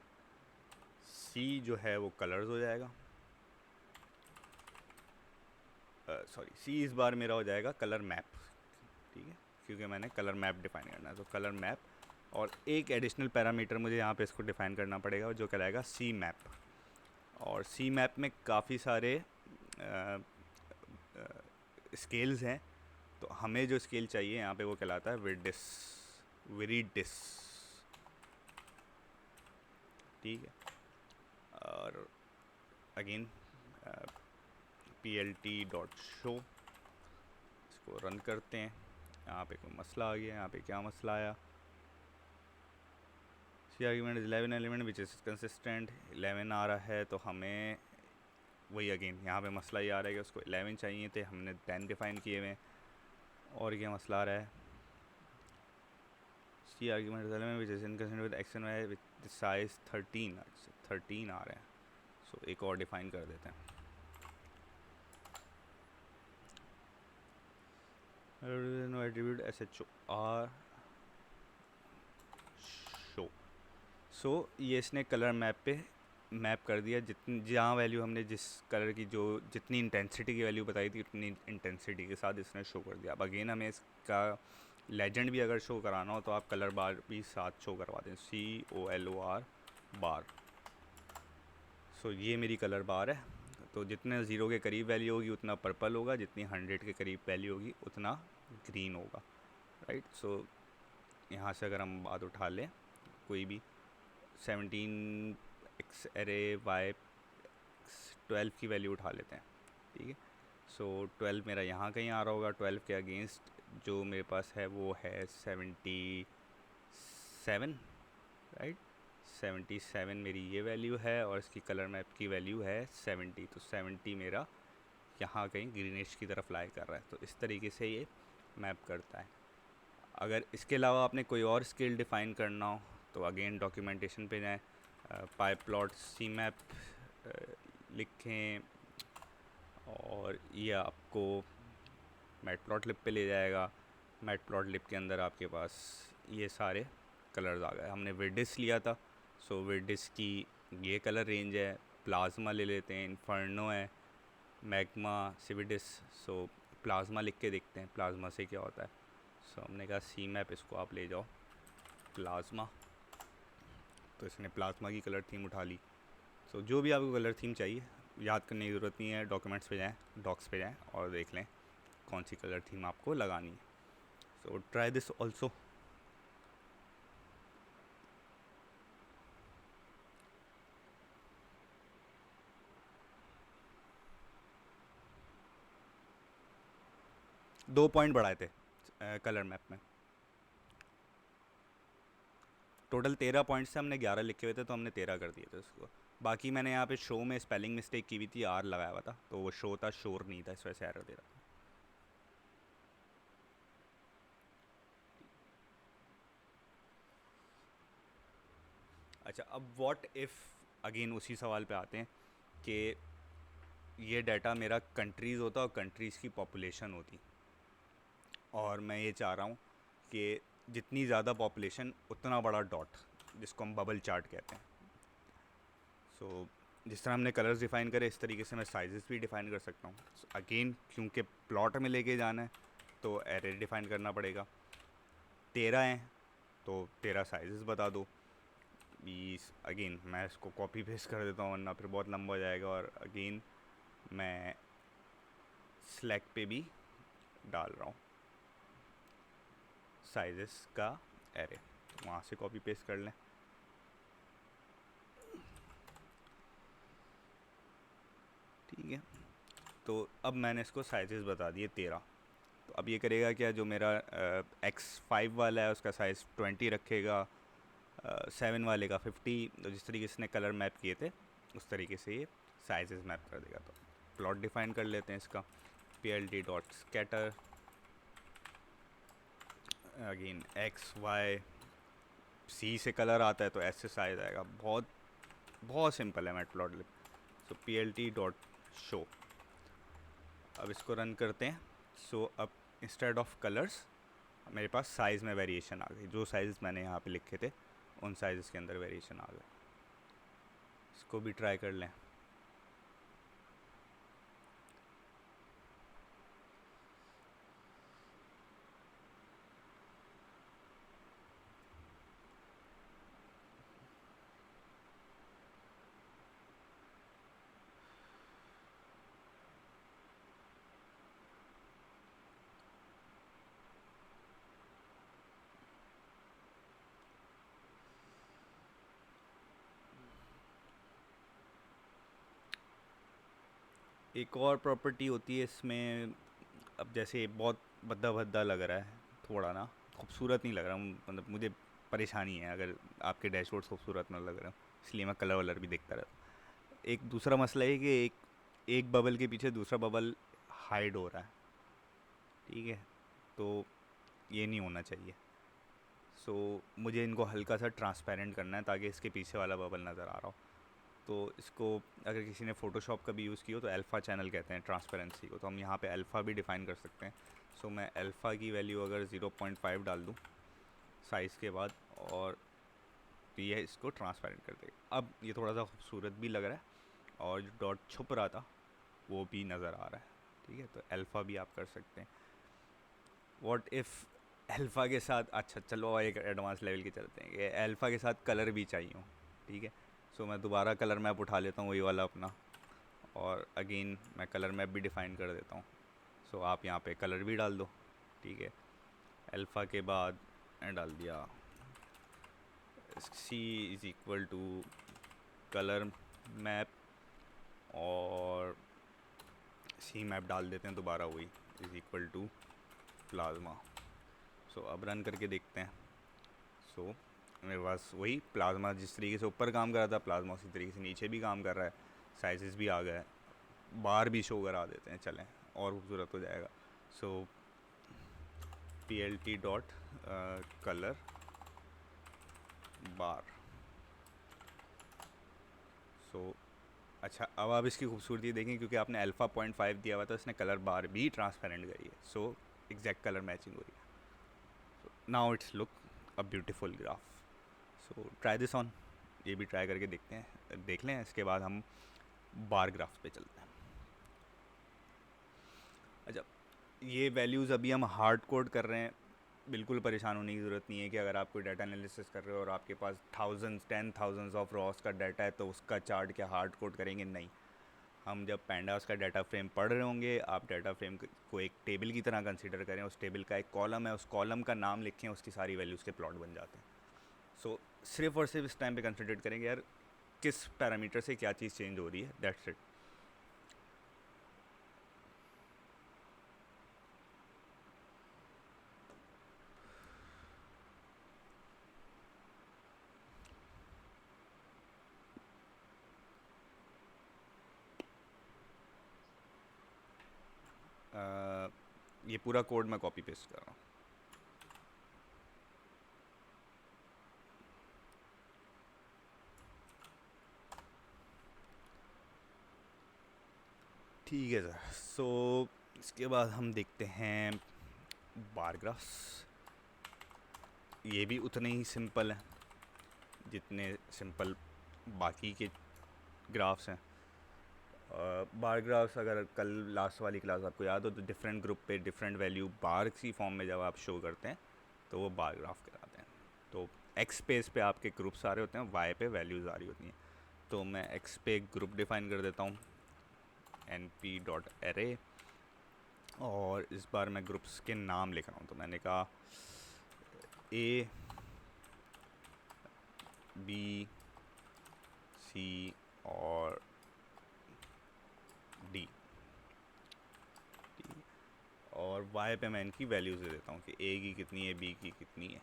सी जो है वो कलर्स हो जाएगा, सॉरी सी इस बार मेरा हो जाएगा कलर मैप। ठीक है, क्योंकि मैंने कलर मैप डिफ़ाइन करना है, तो कलर मैप, और एक एडिशनल पैरामीटर मुझे यहाँ पे इसको डिफ़ाइन करना पड़ेगा जो कहलाएगा सी मैप। और सी मैप में काफ़ी सारे स्केल्स हैं, तो हमें जो स्केल चाहिए यहाँ पे वो कहलाता है विरिडिस। विरिडिस। ठीक है, और again P L T dot show, इसको रन करते हैं। यहाँ पे कोई मसला आ गया, यहाँ पे क्या मसला आया? C argument is 11 element which is consistent, 11 आ रहा है, तो हमें वही अगेन यहाँ पे मसला ये आ रहा है कि उसको 11 चाहिए थे, हमने 10 डिफ़ाइन किए हुए हैं। और क्या मसला आ रहा है? C argument is element which is inconsistent with X and Y with size 13। अच्छा 13 आ रहे हैं, सो एक और डिफ़ाइन कर देते हैं। No attribute S H O R show. So ये इसने कलर मैप पे मैप कर दिया, जितनी जहाँ वैल्यू हमने जिस कलर की जो जितनी इंटेंसिटी की वैल्यू बताई थी उतनी इंटेंसिटी के साथ इसने शो कर दिया। अब अगेन हमें इसका लेजेंड भी अगर शो कराना हो तो आप कलर बार भी साथ शो करवा दें, COLOR बार। सो ये मेरी कलर बार है, तो जितने ज़ीरो के करीब वैल्यू होगी उतना पर्पल होगा, जितनी 100 के करीब वैल्यू होगी उतना ग्रीन होगा। राइट। सो यहाँ से अगर हम बात उठा लें कोई भी 17 एक्स एरे वाई 12 की वैल्यू उठा लेते हैं। ठीक है, सो 12 मेरा यहाँ कहीं आ रहा होगा, 12 के अगेंस्ट जो मेरे पास है वो है 77। राइट, 77 मेरी ये वैल्यू है, और इसकी कलर मैप की वैल्यू है 70, तो 70 मेरा यहाँ कहीं ग्रीनिश की तरफ लाई कर रहा है। तो इस तरीके से ये मैप करता है। अगर इसके अलावा आपने कोई और स्केल डिफ़ाइन करना हो तो अगेन डॉक्यूमेंटेशन पे जाएं, पाइपलॉट सी मैप लिखें, और ये आपको मैटप्लॉटलिब पे ले जाएगा। मैटप्लॉटलिब के अंदर आपके पास ये सारे कलर्स आ गए। हमने विरडिस लिया था, सो विरडिस की ये कलर रेंज है। प्लाज्मा ले लेते हैं, इन्फर्नो है, मैग्मा, सिविडिस। सो प्लाज्मा लिख के देखते हैं प्लाज्मा से क्या होता है। सो हमने कहा सी मैप, इसको आप ले जाओ प्लाज्मा, तो इसने प्लाज्मा की कलर थीम उठा ली। सो जो भी आपको कलर थीम चाहिए याद करने की ज़रूरत नहीं है, डॉक्यूमेंट्स पे जाएं, डॉक्स पे जाएं और देख लें कौन सी कलर थीम आपको लगानी है। So try this also. दो पॉइंट बढ़ाए थे कलर मैप में, टोटल 13 पॉइंट्स से हमने 11 लिखे हुए थे, तो हमने 13 कर दिए थे उसको। बाकी मैंने यहाँ पे शो में स्पेलिंग मिस्टेक की हुई थी, आर लगाया हुआ था, तो वो शो था, शोर नहीं था, इस वजह से एरर दे रहा था। अच्छा, अब व्हाट इफ़, अगेन उसी सवाल पे आते हैं कि ये डाटा मेरा कंट्रीज़ होता और कंट्रीज़ की पॉपुलेशन होती, और मैं ये चाह रहा हूँ कि जितनी ज़्यादा पॉपुलेशन उतना बड़ा डॉट, जिसको हम बबल चार्ट कहते हैं। सो जिस तरह हमने कलर्स डिफ़ाइन करे, इस तरीके से मैं साइजेस भी डिफ़ाइन कर सकता हूँ। अगेन क्योंकि प्लॉट में लेके जाना है तो एरे डिफ़ाइन करना पड़ेगा। 13 हैं तो 13 साइजेस बता दो। 20, अगेन मैं इसको कॉपी पेस्ट कर देता हूँ वरना फिर बहुत लंबा हो जाएगा, और अगेन मैं स्लैक पे भी डाल रहा हूँ साइजेस का एरे, तो वहाँ से कॉपी पेस्ट कर लें। ठीक है, तो अब मैंने इसको साइजेस बता दिए 13। तो अब ये करेगा क्या, जो मेरा X5 वाला है उसका साइज़ 20 रखेगा, 7 वाले का 50, तो जिस तरीके से इसने कलर मैप किए थे उस तरीके से ये साइजेस मैप कर देगा। तो प्लॉट डिफाइन कर लेते हैं इसका, plt.scatter, अगेन XY, C से कलर आता है तो S से साइज आएगा। बहुत बहुत सिंपल है मैटप्लॉटलिब। सो plt.show, अब इसको रन करते हैं। सो अब इंस्टेड ऑफ कलर्स मेरे पास साइज़ में वेरिएशन आ गई, जो साइज़ मैंने यहाँ पे लिखे थे उन साइज़ के अंदर वेरिएशन आ गए। इसको भी ट्राई कर लें। एक और प्रॉपर्टी होती है इसमें, अब जैसे बहुत भद्दा भद्दा लग रहा है, थोड़ा ना खूबसूरत नहीं लग रहा, मतलब मुझे परेशानी है अगर आपके डैशबोर्ड खूबसूरत ना लग रहा, इसलिए मैं कलर वलर भी देखता रहता। एक दूसरा मसला है कि एक एक बबल के पीछे दूसरा बबल हाइड हो रहा है, ठीक है, तो ये नहीं होना चाहिए। सो मुझे इनको हल्का सा ट्रांसपेरेंट करना है ताकि इसके पीछे वाला बबल नज़र आ रहा हो। तो इसको अगर किसी ने फ़ोटोशॉप का भी यूज़ किया हो तो अल्फ़ा चैनल कहते हैं ट्रांसपेरेंसी को, तो हम यहाँ पे अल्फ़ा भी डिफ़ाइन कर सकते हैं। सो मैं अल्फ़ा की वैल्यू अगर 0.5 डाल दूँ साइज़ के बाद, और तो ये इसको ट्रांसपेरेंट कर देगा। अब ये थोड़ा सा खूबसूरत भी लग रहा है और जो डॉट छुप रहा था वो भी नज़र आ रहा है। ठीक है, तो अल्फ़ा भी आप कर सकते हैं। व्हाट इफ़ अल्फ़ा के साथ, अच्छा चलो एक एडवांस लेवल के चलते हैं कि अल्फ़ा के साथ कलर भी चाहिए हो। ठीक है, सो मैं दोबारा कलर मैप उठा लेता हूँ वही वाला अपना, और अगेन मैं कलर मैप भी डिफ़ाइन कर देता हूँ। सो आप यहाँ पे कलर भी डाल दो। ठीक है, अल्फ़ा के बाद मैंने डाल दिया C is equal to colour map, और C मैप डाल देते हैं दोबारा वही, is equal to plasma. So अब रन करके देखते हैं। सो मेरे पास वही प्लाज्मा जिस तरीके से ऊपर काम कर रहा था, प्लाज्मा उसी तरीके से नीचे भी काम कर रहा है, साइजेस भी आ गए, बार भी शो करा देते हैं, चलें और खूबसूरत हो जाएगा। सो plt डॉट कलर बार। सो अच्छा, अब आप इसकी खूबसूरती देखें क्योंकि आपने अल्फ़ा 0.5 दिया हुआ था, इसने कलर बार भी ट्रांसपेरेंट करी है। सो एग्जैक्ट कलर मैचिंग हो रही है। Now it's look a beautiful graph. So try this on, ये भी ट्राई करके देखते हैं, देख लें, इसके बाद हम बार ग्राफ पे चलते हैं। अच्छा, ये वैल्यूज़ अभी हम हार्ड कोड कर रहे हैं, बिल्कुल परेशान होने की ज़रूरत नहीं है कि अगर आप कोई डाटा एनालिसिस कर रहे हो और आपके पास थाउजेंड्स 10,000 ऑफ रॉस का डाटा है तो उसका चार्ट क्या हार्ड कोड करेंगे? नहीं, हम जब पैंडास का डाटा फ्रेम पढ़ रहे होंगे, आप डाटा फ्रेम को एक टेबल की तरह कंसीडर करें, उस टेबल का एक कॉलम है, उस कॉलम का नाम लिखें, उसकी सारी वैल्यूज़ के प्लॉट बन जाते हैं। सो सिर्फ और सिर्फ इस टाइम पे कंसिडर करेंगे यार किस पैरामीटर से क्या चीज़ चेंज हो रही है, दैट्स इट। ये पूरा कोड मैं कॉपी पेस्ट कर रहा हूँ। ठीक है सर। सो इसके बाद हम देखते हैं बार ग्राफ्स। ये भी उतने ही सिंपल हैं जितने सिंपल बाकी के ग्राफ्स हैं। बार ग्राफ्स, अगर कल लास्ट वाली क्लास आपको याद हो तो डिफरेंट ग्रुप पे डिफरेंट वैल्यू बार की फॉर्म में जब आप शो करते हैं तो वो बार ग्राफ कहलाते हैं। तो एक्स स्पेस पे आपके ग्रुप्स आ रहे होते हैं, वाई पे वैल्यूज़ आ रही होती हैं। तो मैं एक्स पे एक ग्रुप डिफाइन कर देता हूँ, np.array, और इस बार मैं ग्रुप्स के नाम लिख रहा हूँ। तो मैंने कहा ए, बी, सी और डी। और वाई पे मैं इनकी वैल्यूज़ दे देता हूँ कि ए की कितनी है, बी की कितनी है।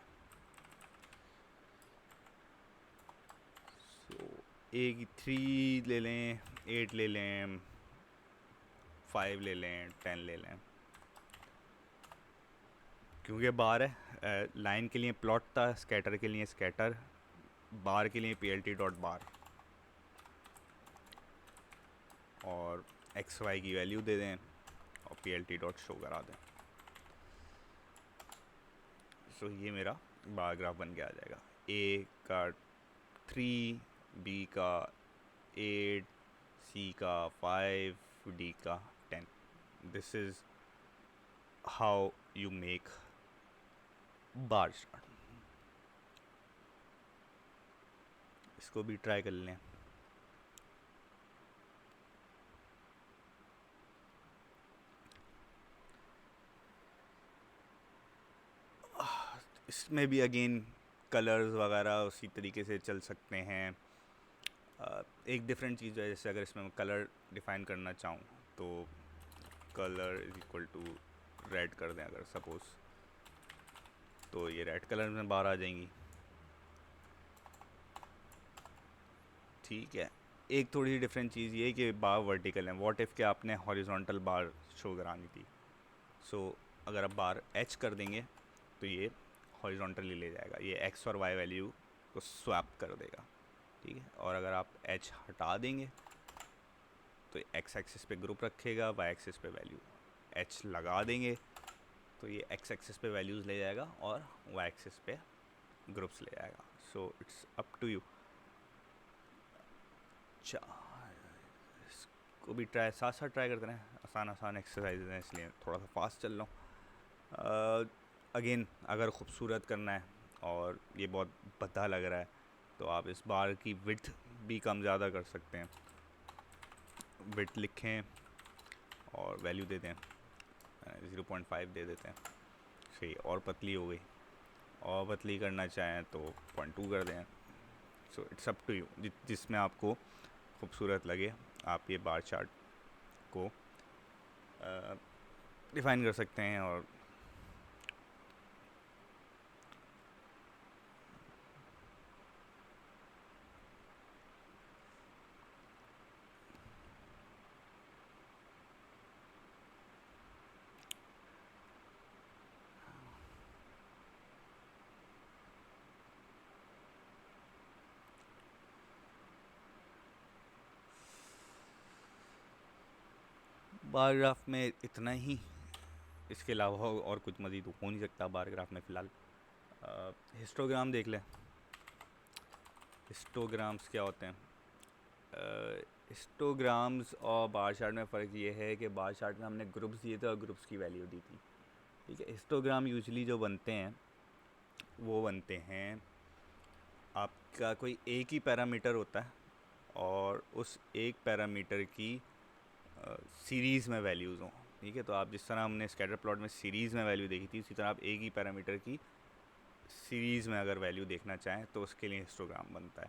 सो ए की 3 ले लें, 8 ले लें, 5 ले लें, 10 ले लें, क्योंकि बार है। लाइन के लिए प्लॉट था, स्कैटर के लिए स्कैटर, बार के लिए plt डॉट बार, और एक्स वाई की वैल्यू दे दें और plt डॉट शो करा दें। सो ये मेरा बार ग्राफ बन के आ जाएगा। ए का 3, बी का 8, सी का 5, डी का 10। This is how you make bar chart. इसको भी ट्राई कर लें। इसमें भी अगेन कलर्स वगैरह उसी तरीके से चल सकते हैं। एक डिफरेंट चीज़ है, जैसे अगर इसमें मैं कलर डिफाइन करना चाहूँ तो colour is equal to red कर दें अगर सपोज़, तो ये रेड कलर में बाहर आ जाएंगी। ठीक है। एक थोड़ी सी डिफरेंट चीज़ ये कि बार वर्टिकल है। व्हाट इफ़ के आपने हॉरिजॉन्टल बार शो करानी थी, सो अगर आप बार एच कर देंगे तो ये हॉरिजॉन्टली ले जाएगा, ये एक्स और वाई वैल्यू को स्वैप कर देगा। ठीक है। और अगर आप एच हटा देंगे तो एक्स एक्सिस पे ग्रुप रखेगा, वाई एक्सिस पे वैल्यू। एच लगा देंगे तो ये एक्स एक्सिस पे वैल्यूज़ ले जाएगा और वाई एक्सिस पे ग्रुप्स ले जाएगा। So it's up to you. अच्छा, इसको भी साथ साथ ट्राई करते हैं। आसान आसान एक्सरसाइज हैं इसलिए थोड़ा सा फास्ट चल रहा हूँ। अगेन अगर ख़ूबसूरत करना है और ये बहुत भद्दा लग रहा है तो आप इस बार की विड्थ भी कम ज़्यादा कर सकते हैं। विड्थ लिखें और वैल्यू दे दें 0.5 दे देते हैं। सही, और पतली हो गई। और पतली करना चाहें तो 0.2 कर दें। So it's up to you, जिसमें आपको खूबसूरत लगे आप ये बार चार्ट को डिफ़ाइन कर सकते हैं। और बार ग्राफ में इतना ही, इसके अलावा और कुछ मज़ीद हो नहीं सकता बार ग्राफ में फ़िलहाल। हिस्टोग्राम देख लें। हिस्टोग्राम्स क्या होते हैं? हिस्टोग्राम्स और बार चार्ट में फ़र्क ये है कि बार चार्ट में हमने ग्रुप्स दिए थे और ग्रुप्स की वैल्यू दी थी। ठीक है। हिस्टोग्राम यूजुअली जो बनते हैं वो बनते हैं, आपका कोई एक ही पैरामीटर होता है और उस एक पैरामीटर की सीरीज़ में वैल्यूज़ हों। ठीक है। तो आप जिस तरह हमने स्कैटर प्लॉट में सीरीज़ में वैल्यू देखी थी, उसी तरह आप एक ही पैरामीटर की सीरीज़ में अगर वैल्यू देखना चाहें तो उसके लिए हिस्टोग्राम बनता है।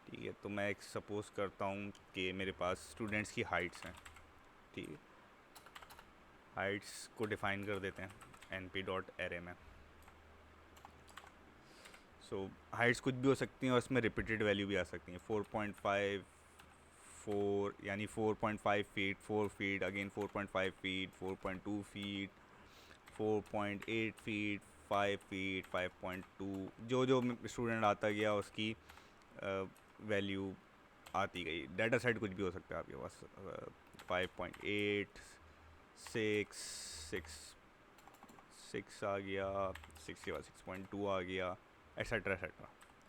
ठीक है। तो मैं एक सपोज़ करता हूँ कि मेरे पास स्टूडेंट्स की हाइट्स हैं। ठीक है। हाइट्स को डिफ़ाइन कर देते हैं np.array में। सो हाइट्स कुछ भी हो सकती हैं और इसमें रिपीटेड वैल्यू भी आ सकती हैं। 4.5, 4 यानी 4.5 feet, 4 feet, again 4.5 feet, 4.2 feet, 4.8 feet, 5 feet, 5.2, जो जो स्टूडेंट आता गया उसकी वैल्यू आती गई। डाटा सेट कुछ भी हो सकता है आपके पास, 5.8, 6 आ गया, 6 के बाद 6.2 आ गया, एट्सेट्रा एट्सेट्रा।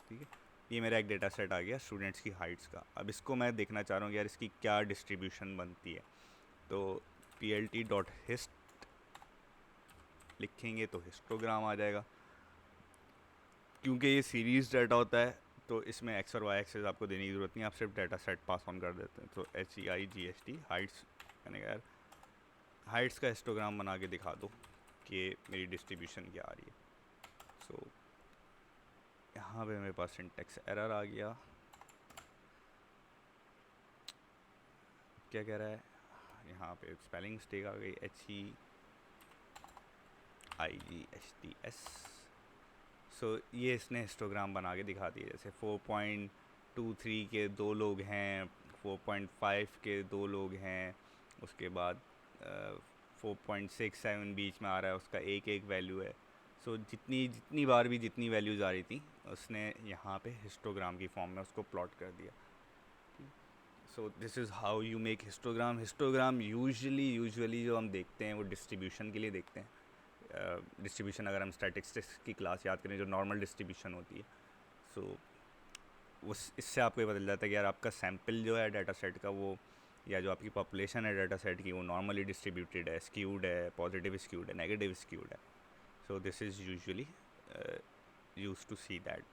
ठीक है, ये मेरा एक डेटा सेट आ गया स्टूडेंट्स की हाइट्स का। अब इसको मैं देखना चाह रहा हूँ यार इसकी क्या डिस्ट्रीब्यूशन बनती है। तो plt.hist लिखेंगे तो हिस्टोग्राम आ जाएगा। क्योंकि ये सीरीज़ डाटा होता है तो इसमें एक्स और वाई एक्सेस आपको देने की ज़रूरत नहीं, आप सिर्फ डाटा सेट पास ऑन कर देते हैं। तो HEIGST हाइट्स, मैंने कहा यार हाइट्स का हिस्टोग्राम बना के दिखा दो कि मेरी डिस्ट्रीब्यूशन क्या आ रही है। सो यहाँ पे मेरे पास सिंटेक्स एरर आ गया। क्या कह रहा है यहाँ पे, स्पेलिंग मिस्टेक आ गई, HEIGSTS। सो ये इसने हिस्टोग्राम बना के दिखा दिया। जैसे 4.23 के 2 लोग हैं, 4.5 के 2 लोग हैं, उसके बाद 4.67 बीच में आ रहा है, उसका एक एक वैल्यू है। सो जितनी बार भी जितनी वैल्यूज़ आ रही थी उसने यहाँ पे हिस्टोग्राम की फॉर्म में उसको प्लॉट कर दिया। सो this is how you make histogram. Histogram usually जो हम देखते हैं वो डिस्ट्रीब्यूशन के लिए देखते हैं। डिस्ट्रीब्यूशन अगर हम स्टैटिस्टिक्स की क्लास याद करें जो नॉर्मल डिस्ट्रीब्यूशन होती है, सो उस इससे आपको ये पता चल जाता है कि यार आपका सैम्पल जो है डाटा सेट का, वो या जो आपकी पॉपुलेशन है डाटा सेट की, वो नॉर्मली डिस्ट्रीब्यूटेड है, स्क्यूड है, पॉजिटिव स्क्यूड है, नेगेटिव स्क्यूड है। So this is usually use to see that.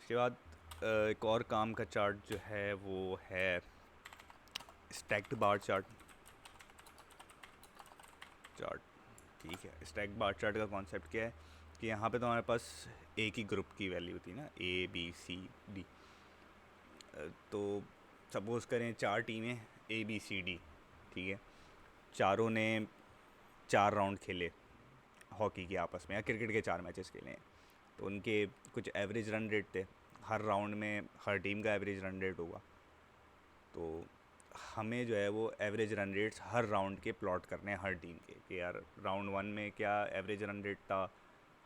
इसके बाद एक और काम का चार्ट जो है वो है स्टैक्ड बार चार्ट। ठीक है, स्टैक बार चार्ट का कॉन्सेप्ट क्या है कि यहाँ पे तो हमारे पास एक ही ग्रुप की वैल्यू थी ना, ABCD। तो सपोज़ करें 4 टीमें ABCD, ठीक है, चारों ने 4 राउंड खेले हॉकी के आपस में, या क्रिकेट के 4 मैचेस खेले हैं। तो उनके कुछ एवरेज रन रेट थे, हर राउंड में हर टीम का एवरेज रन रेट होगा। तो हमें जो है वो एवरेज रन रेट्स हर राउंड के प्लॉट करने हैं हर टीम के, कि यार राउंड 1 में क्या एवरेज रन रेट था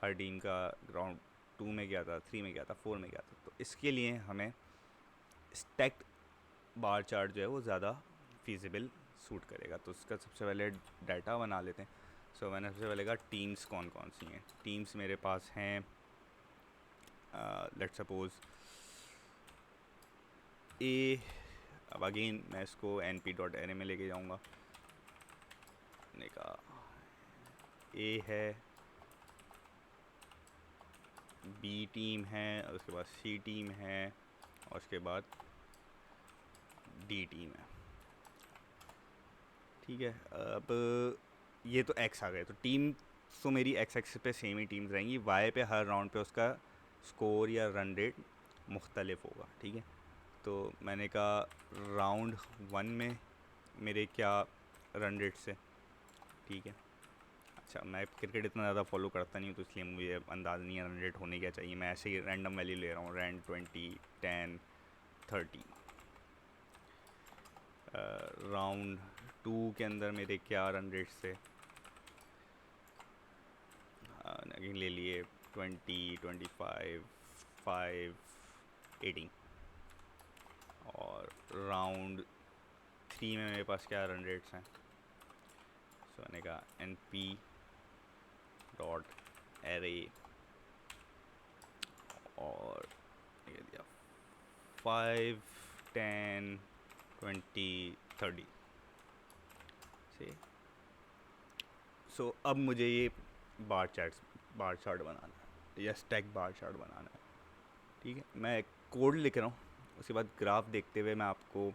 हर टीम का, राउंड 2 में क्या था, 3 में क्या था, 4 में क्या था। तो इसके लिए हमें स्टैक्ड बार चार्ट जो है वो ज़्यादा फिजिबल सूट करेगा। तो उसका सबसे पहले डाटा बना लेते हैं। सो मैंने सबसे पहले कहा टीम्स कौन कौन सी हैं। टीम्स मेरे पास हैं, लेट्स सपोज ए। अब अगेन मैं इसको np.array में लेके जाऊंगा। मैंने कहा ए है, बी टीम है, और उसके बाद सी टीम है, और उसके बाद डी टीम है। ठीक है, अब ये तो एक्स आ गए, तो टीम तो मेरी एक्स एक्स पे सेम ही टीम्स रहेंगी, वाई पे हर राउंड पे उसका स्कोर या रन रेट मुख्तलिफ होगा। ठीक है, तो मैंने कहा राउंड 1 में मेरे क्या रन रेट से। ठीक है, अच्छा मैं क्रिकेट इतना ज़्यादा फॉलो करता नहीं हूँ तो इसलिए मुझे अंदाज़ नहीं है रन रेट होने क्या चाहिए। मैं ऐसे ही रैंडम वैल्यू ले रहा हूँ, रैंड 20, 10, 30। राउंड 2 के अंदर मेरे क्या रन रेट से, ले लिए 20, 25, 5, 18। और राउंड 3 में मेरे पास क्या रन रेट्स हैं। सो मैंने कहा np.array और ये दिया 5, 10, 20, 30 से। सो अब मुझे ये बार चार्ट बनाना है या स्टैक बार चार्ट बनाना है। ठीक है, मैं कोड लिख रहा हूँ, उसके बाद ग्राफ देखते हुए मैं आपको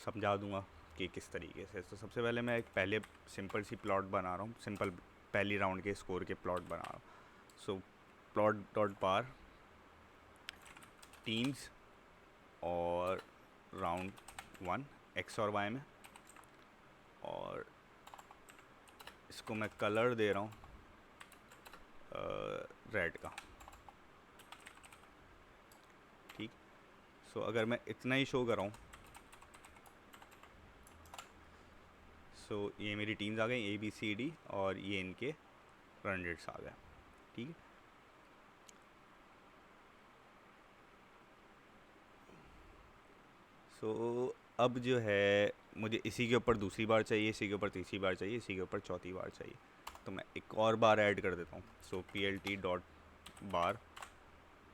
समझा दूंगा कि किस तरीके से। तो सबसे पहले मैं एक पहले सिंपल सी प्लॉट बना रहा हूँ, सिंपल पहली राउंड के स्कोर के प्लॉट बना रहा हूँ। सो प्लॉट डॉट बार टीम्स और राउंड 1 एक्स और वाई में, और इसको मैं कलर दे रहा हूँ रेड का। ठीक, सो अगर मैं इतना ही शो कर रहा हूँ, सो ये मेरी टीम्स आ गई ABCD और ये इनके रन रेट्स आ गए, ठीक है। सो अब जो है मुझे इसी के ऊपर दूसरी बार चाहिए, इसी के ऊपर तीसरी बार चाहिए, इसी के ऊपर चौथी बार चाहिए, तो मैं एक और बार ऐड कर देता हूँ। सो PLT डॉट बार,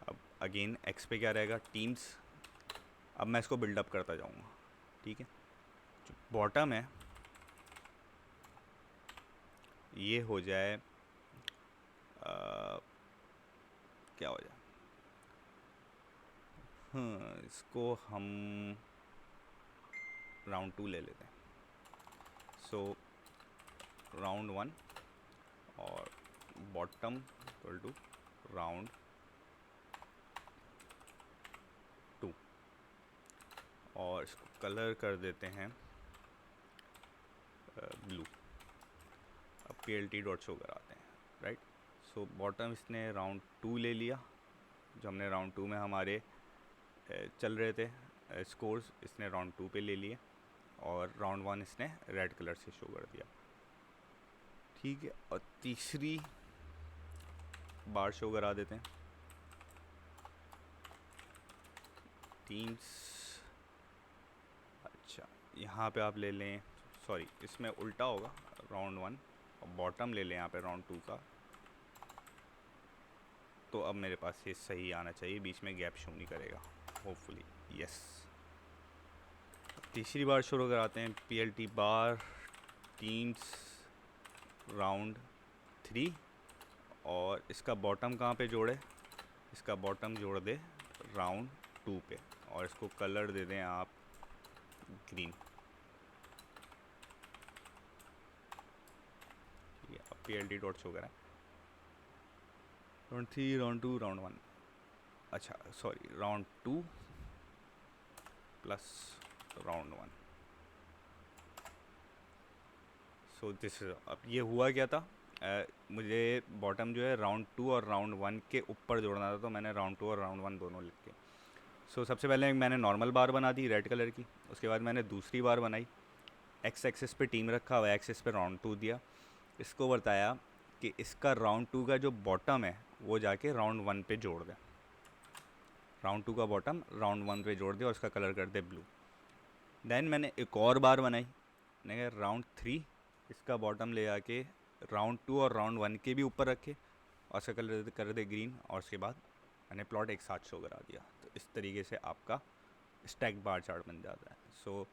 अब अगेन एक्स पे क्या रहेगा, टीम्स। अब मैं इसको बिल्डअप करता जाऊँगा, ठीक है। जो बॉटम है ये हो जाए क्या हो जाए, हाँ इसको हम राउंड 2 ले लेते हैं। सो राउंड 1 और बॉटम इक्वल टू राउंड 2 और इसको कलर कर देते हैं ब्लू। अब PLT डॉट शो कराते हैं, राइट। सो बॉटम इसने राउंड 2 ले लिया, जो हमने राउंड 2 में हमारे चल रहे थे स्कोर्स, इसने राउंड 2 पे ले लिए, और राउंड 1 इसने रेड कलर से शो कर दिया, ठीक है। और तीसरी बार शो करा देते हैं, टीम्स। अच्छा यहाँ पे आप ले लें, सॉरी इसमें उल्टा होगा, राउंड 1 और बॉटम ले लें यहाँ पे राउंड 2 का, तो अब मेरे पास ये सही आना चाहिए, बीच में गैप शो नहीं करेगा होपफुली, यस। तीसरी बार शुरू कराते हैं, PLT बार टीम्स राउंड 3, और इसका बॉटम कहाँ पे जोड़े, इसका बॉटम जोड़ दे राउंड 2 पे, और इसको कलर दे दें आप ग्रीन, ठीक है। अब PLT डॉट शो करें, राउंड 3 राउंड 2 राउंड 1, अच्छा sorry round 2 plus round 1। So this, अब ये हुआ क्या था, मुझे बॉटम जो है राउंड 2 और राउंड 1 के ऊपर जोड़ना था, तो मैंने राउंड 2 और राउंड 1 दोनों लिख के, सो सबसे पहले मैंने नॉर्मल बार बना दी रेड कलर की, उसके बाद मैंने दूसरी बार बनाई, एक्स एक्सिस पे टीम रखा हुआ, एक्सिस पे राउंड 2 दिया, इसको बताया कि इसका राउंड 2 का जो बॉटम है वो जाके राउंड 1 पे जोड़ दे, राउंड 2 का बॉटम राउंड 1 पे जोड़ दे और उसका कलर कर दे ब्लू। देन मैंने एक और बार बनाई, मैंने राउंड 3 इसका बॉटम ले आके राउंड 2 और राउंड 1 के भी ऊपर रखे और उसका कलर कर दे ग्रीन, और उसके बाद मैंने प्लॉट एक साथ शो करा दिया। तो इस तरीके से आपका स्टैक बार चार्ट बन जाता है। सो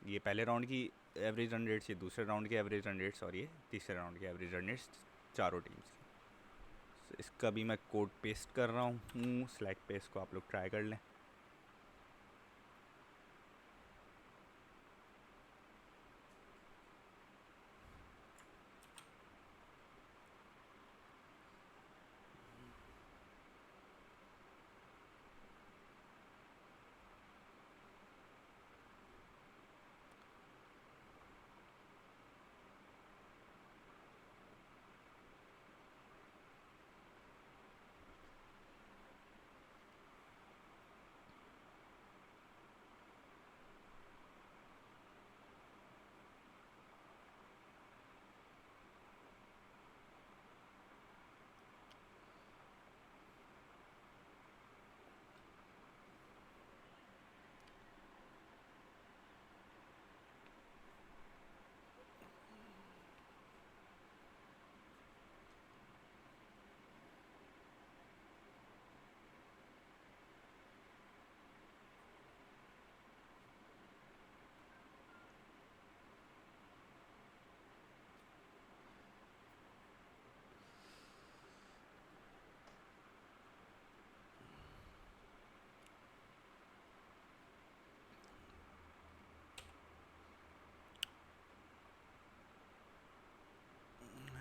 ये पहले राउंड की एवरेज रन रेट्स, ये दूसरे राउंड के एवरेज रन रेट्स, और ये तीसरे राउंड के एवरेज रन रेट्स चारों टीम्स की। So, इसका भी मैं कोड पेस्ट कर रहा हूँ स्लैक पे, इसको आप लोग ट्राई कर लें।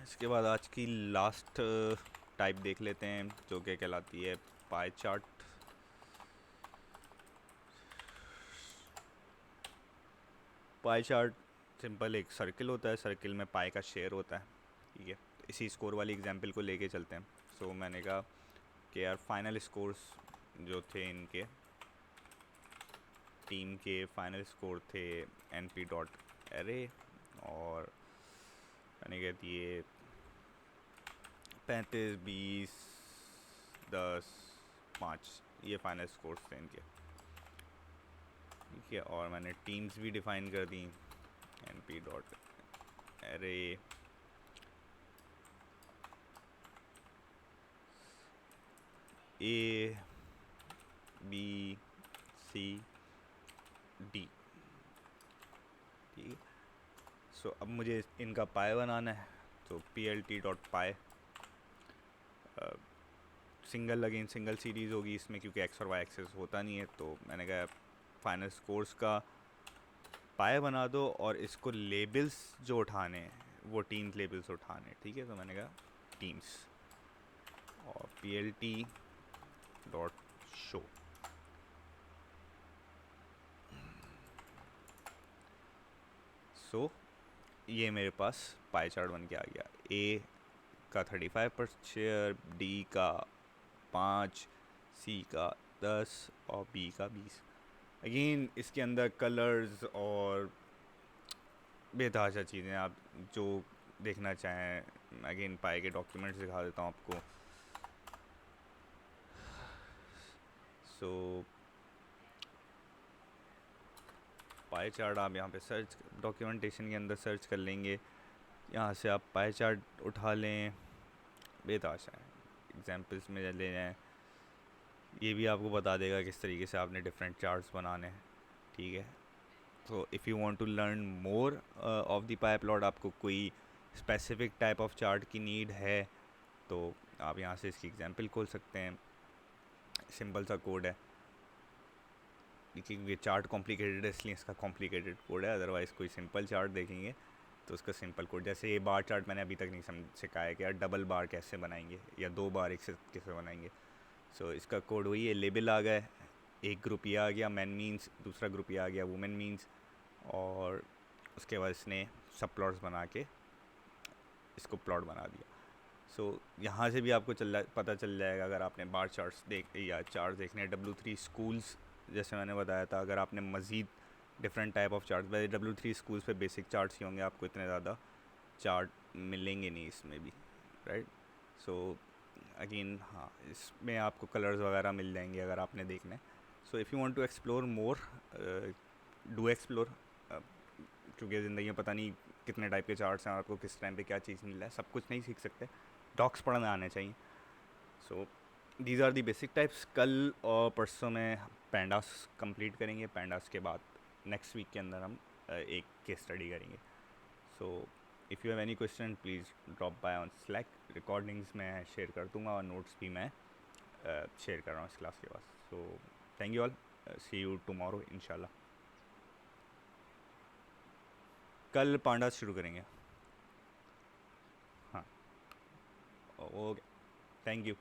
इसके बाद आज की लास्ट टाइप देख लेते हैं, जो कि कहलाती है pie chart. Pie chart simple एक सर्किल होता है, सर्किल में पाई का शेयर होता है, ठीक है। इसी स्कोर वाली एग्जांपल को लेके चलते हैं। सो मैंने कहा कि यार फाइनल स्कोर्स जो थे इनके टीम के फाइनल स्कोर थे NP डॉट एरे, और हमने कह दिए 35, 20, 10, 5, ये फाइनल स्कोर्स थे इनके, ठीक है। और मैंने टीम्स भी डिफाइन कर दी, np dot array A B C D, ठीक है। सो अब मुझे इनका पाए बनाना है, तो पी एल टी डॉट पाए, सिंगल अगेन सिंगल सीरीज़ होगी इसमें, क्योंकि एक्स और वाई एक्सेस होता नहीं है। तो मैंने कहा फाइनल स्कोर्स का पाए बना दो, और इसको लेबल्स जो उठाने हैं वो टीम्स लेबल्स उठाने हैं, ठीक है। तो मैंने कहा टीम्स, और P L T dot show, so ये मेरे पास पाई चार्ट बन के आ गया। ए का 35% शेयर, डी का 5, सी का 10 और बी का 20। अगेन इसके अंदर कलर्स और बेतहाशा चीज़ें आप जो देखना चाहें, अगेन पाई के डॉक्यूमेंट्स दिखा देता हूँ आपको। सो पाई चार्ट आप यहाँ पे सर्च डॉक्यूमेंटेशन के अंदर सर्च कर लेंगे, यहाँ से आप पाई चार्ट उठा लें, बेतहाशा है। एग्जाम्पल्स में ले जाएँ, ये भी आपको बता देगा किस तरीके से आपने डिफरेंट चार्ट्स बनाने हैं, ठीक है। तो if you want to learn more of the pie plot, आपको कोई स्पेसिफिक टाइप ऑफ चार्ट की नीड है, तो आप यहाँ से इसकी एग्जांपल खोल सकते हैं। सिंपल सा कोड है, देखिए ये चार्ट कॉम्प्लिकेटेड है इसलिए इसका कॉम्प्लिकेटेड कोड है, अदरवाइज़ कोई सिंपल चार्ट देखेंगे तो उसका सिंपल कोड, जैसे ये बार चार्ट मैंने अभी तक नहीं सिखाया कि यार डबल बार कैसे बनाएंगे या 2 बार एक से कैसे बनाएंगे। सो इसका कोड वही है, लेबल आ गया, एक ग्रुप ये आ गया मैन मीन्स, दूसरा ग्रुप ये आ गया वुमेन मीन्स, और उसके बाद इसने सब प्लॉट्स बना के इसको प्लॉट बना दिया। सो यहाँ से भी आपको पता चल जाएगा, अगर आपने बार चार्ट्स या चार्ट देखने W3 स्कूल्स, जैसे मैंने बताया था, अगर आपने मज़ीद डिफरेंट टाइप ऑफ चार्ट्स, वैसे W3 स्कूल्स पे बेसिक चार्ट्स ही होंगे, आपको इतने ज़्यादा चार्ट मिलेंगे नहीं इसमें भी, राइट। सो अगेन हाँ, इसमें आपको कलर्स वगैरह मिल जाएंगे अगर आपने देखना है। So if you want to explore more, do explore, क्योंकि ज़िंदगी में पता नहीं कितने टाइप के चार्ट्स हैं, आपको किस टाइम पे क्या चीज़ मिल रहा है, सब कुछ नहीं सीख सकते, डॉक्स पढ़ना आने चाहिए। So these are the basic types. कल और परसों में पैंडास कंप्लीट करेंगे, पैंडास के बाद नेक्स्ट वीक के अंदर हम एक केस स्टडी करेंगे। सो if you have any question please drop by on slack, recordings मैं शेयर कर दूंगा और नोट्स भी मैं शेयर कर रहा हूँ इस क्लास के बाद। So thank you all, see you tomorrow इंशाल्लाह। कल पांडास शुरू करेंगे, हाँ, ओके, थैंक यू।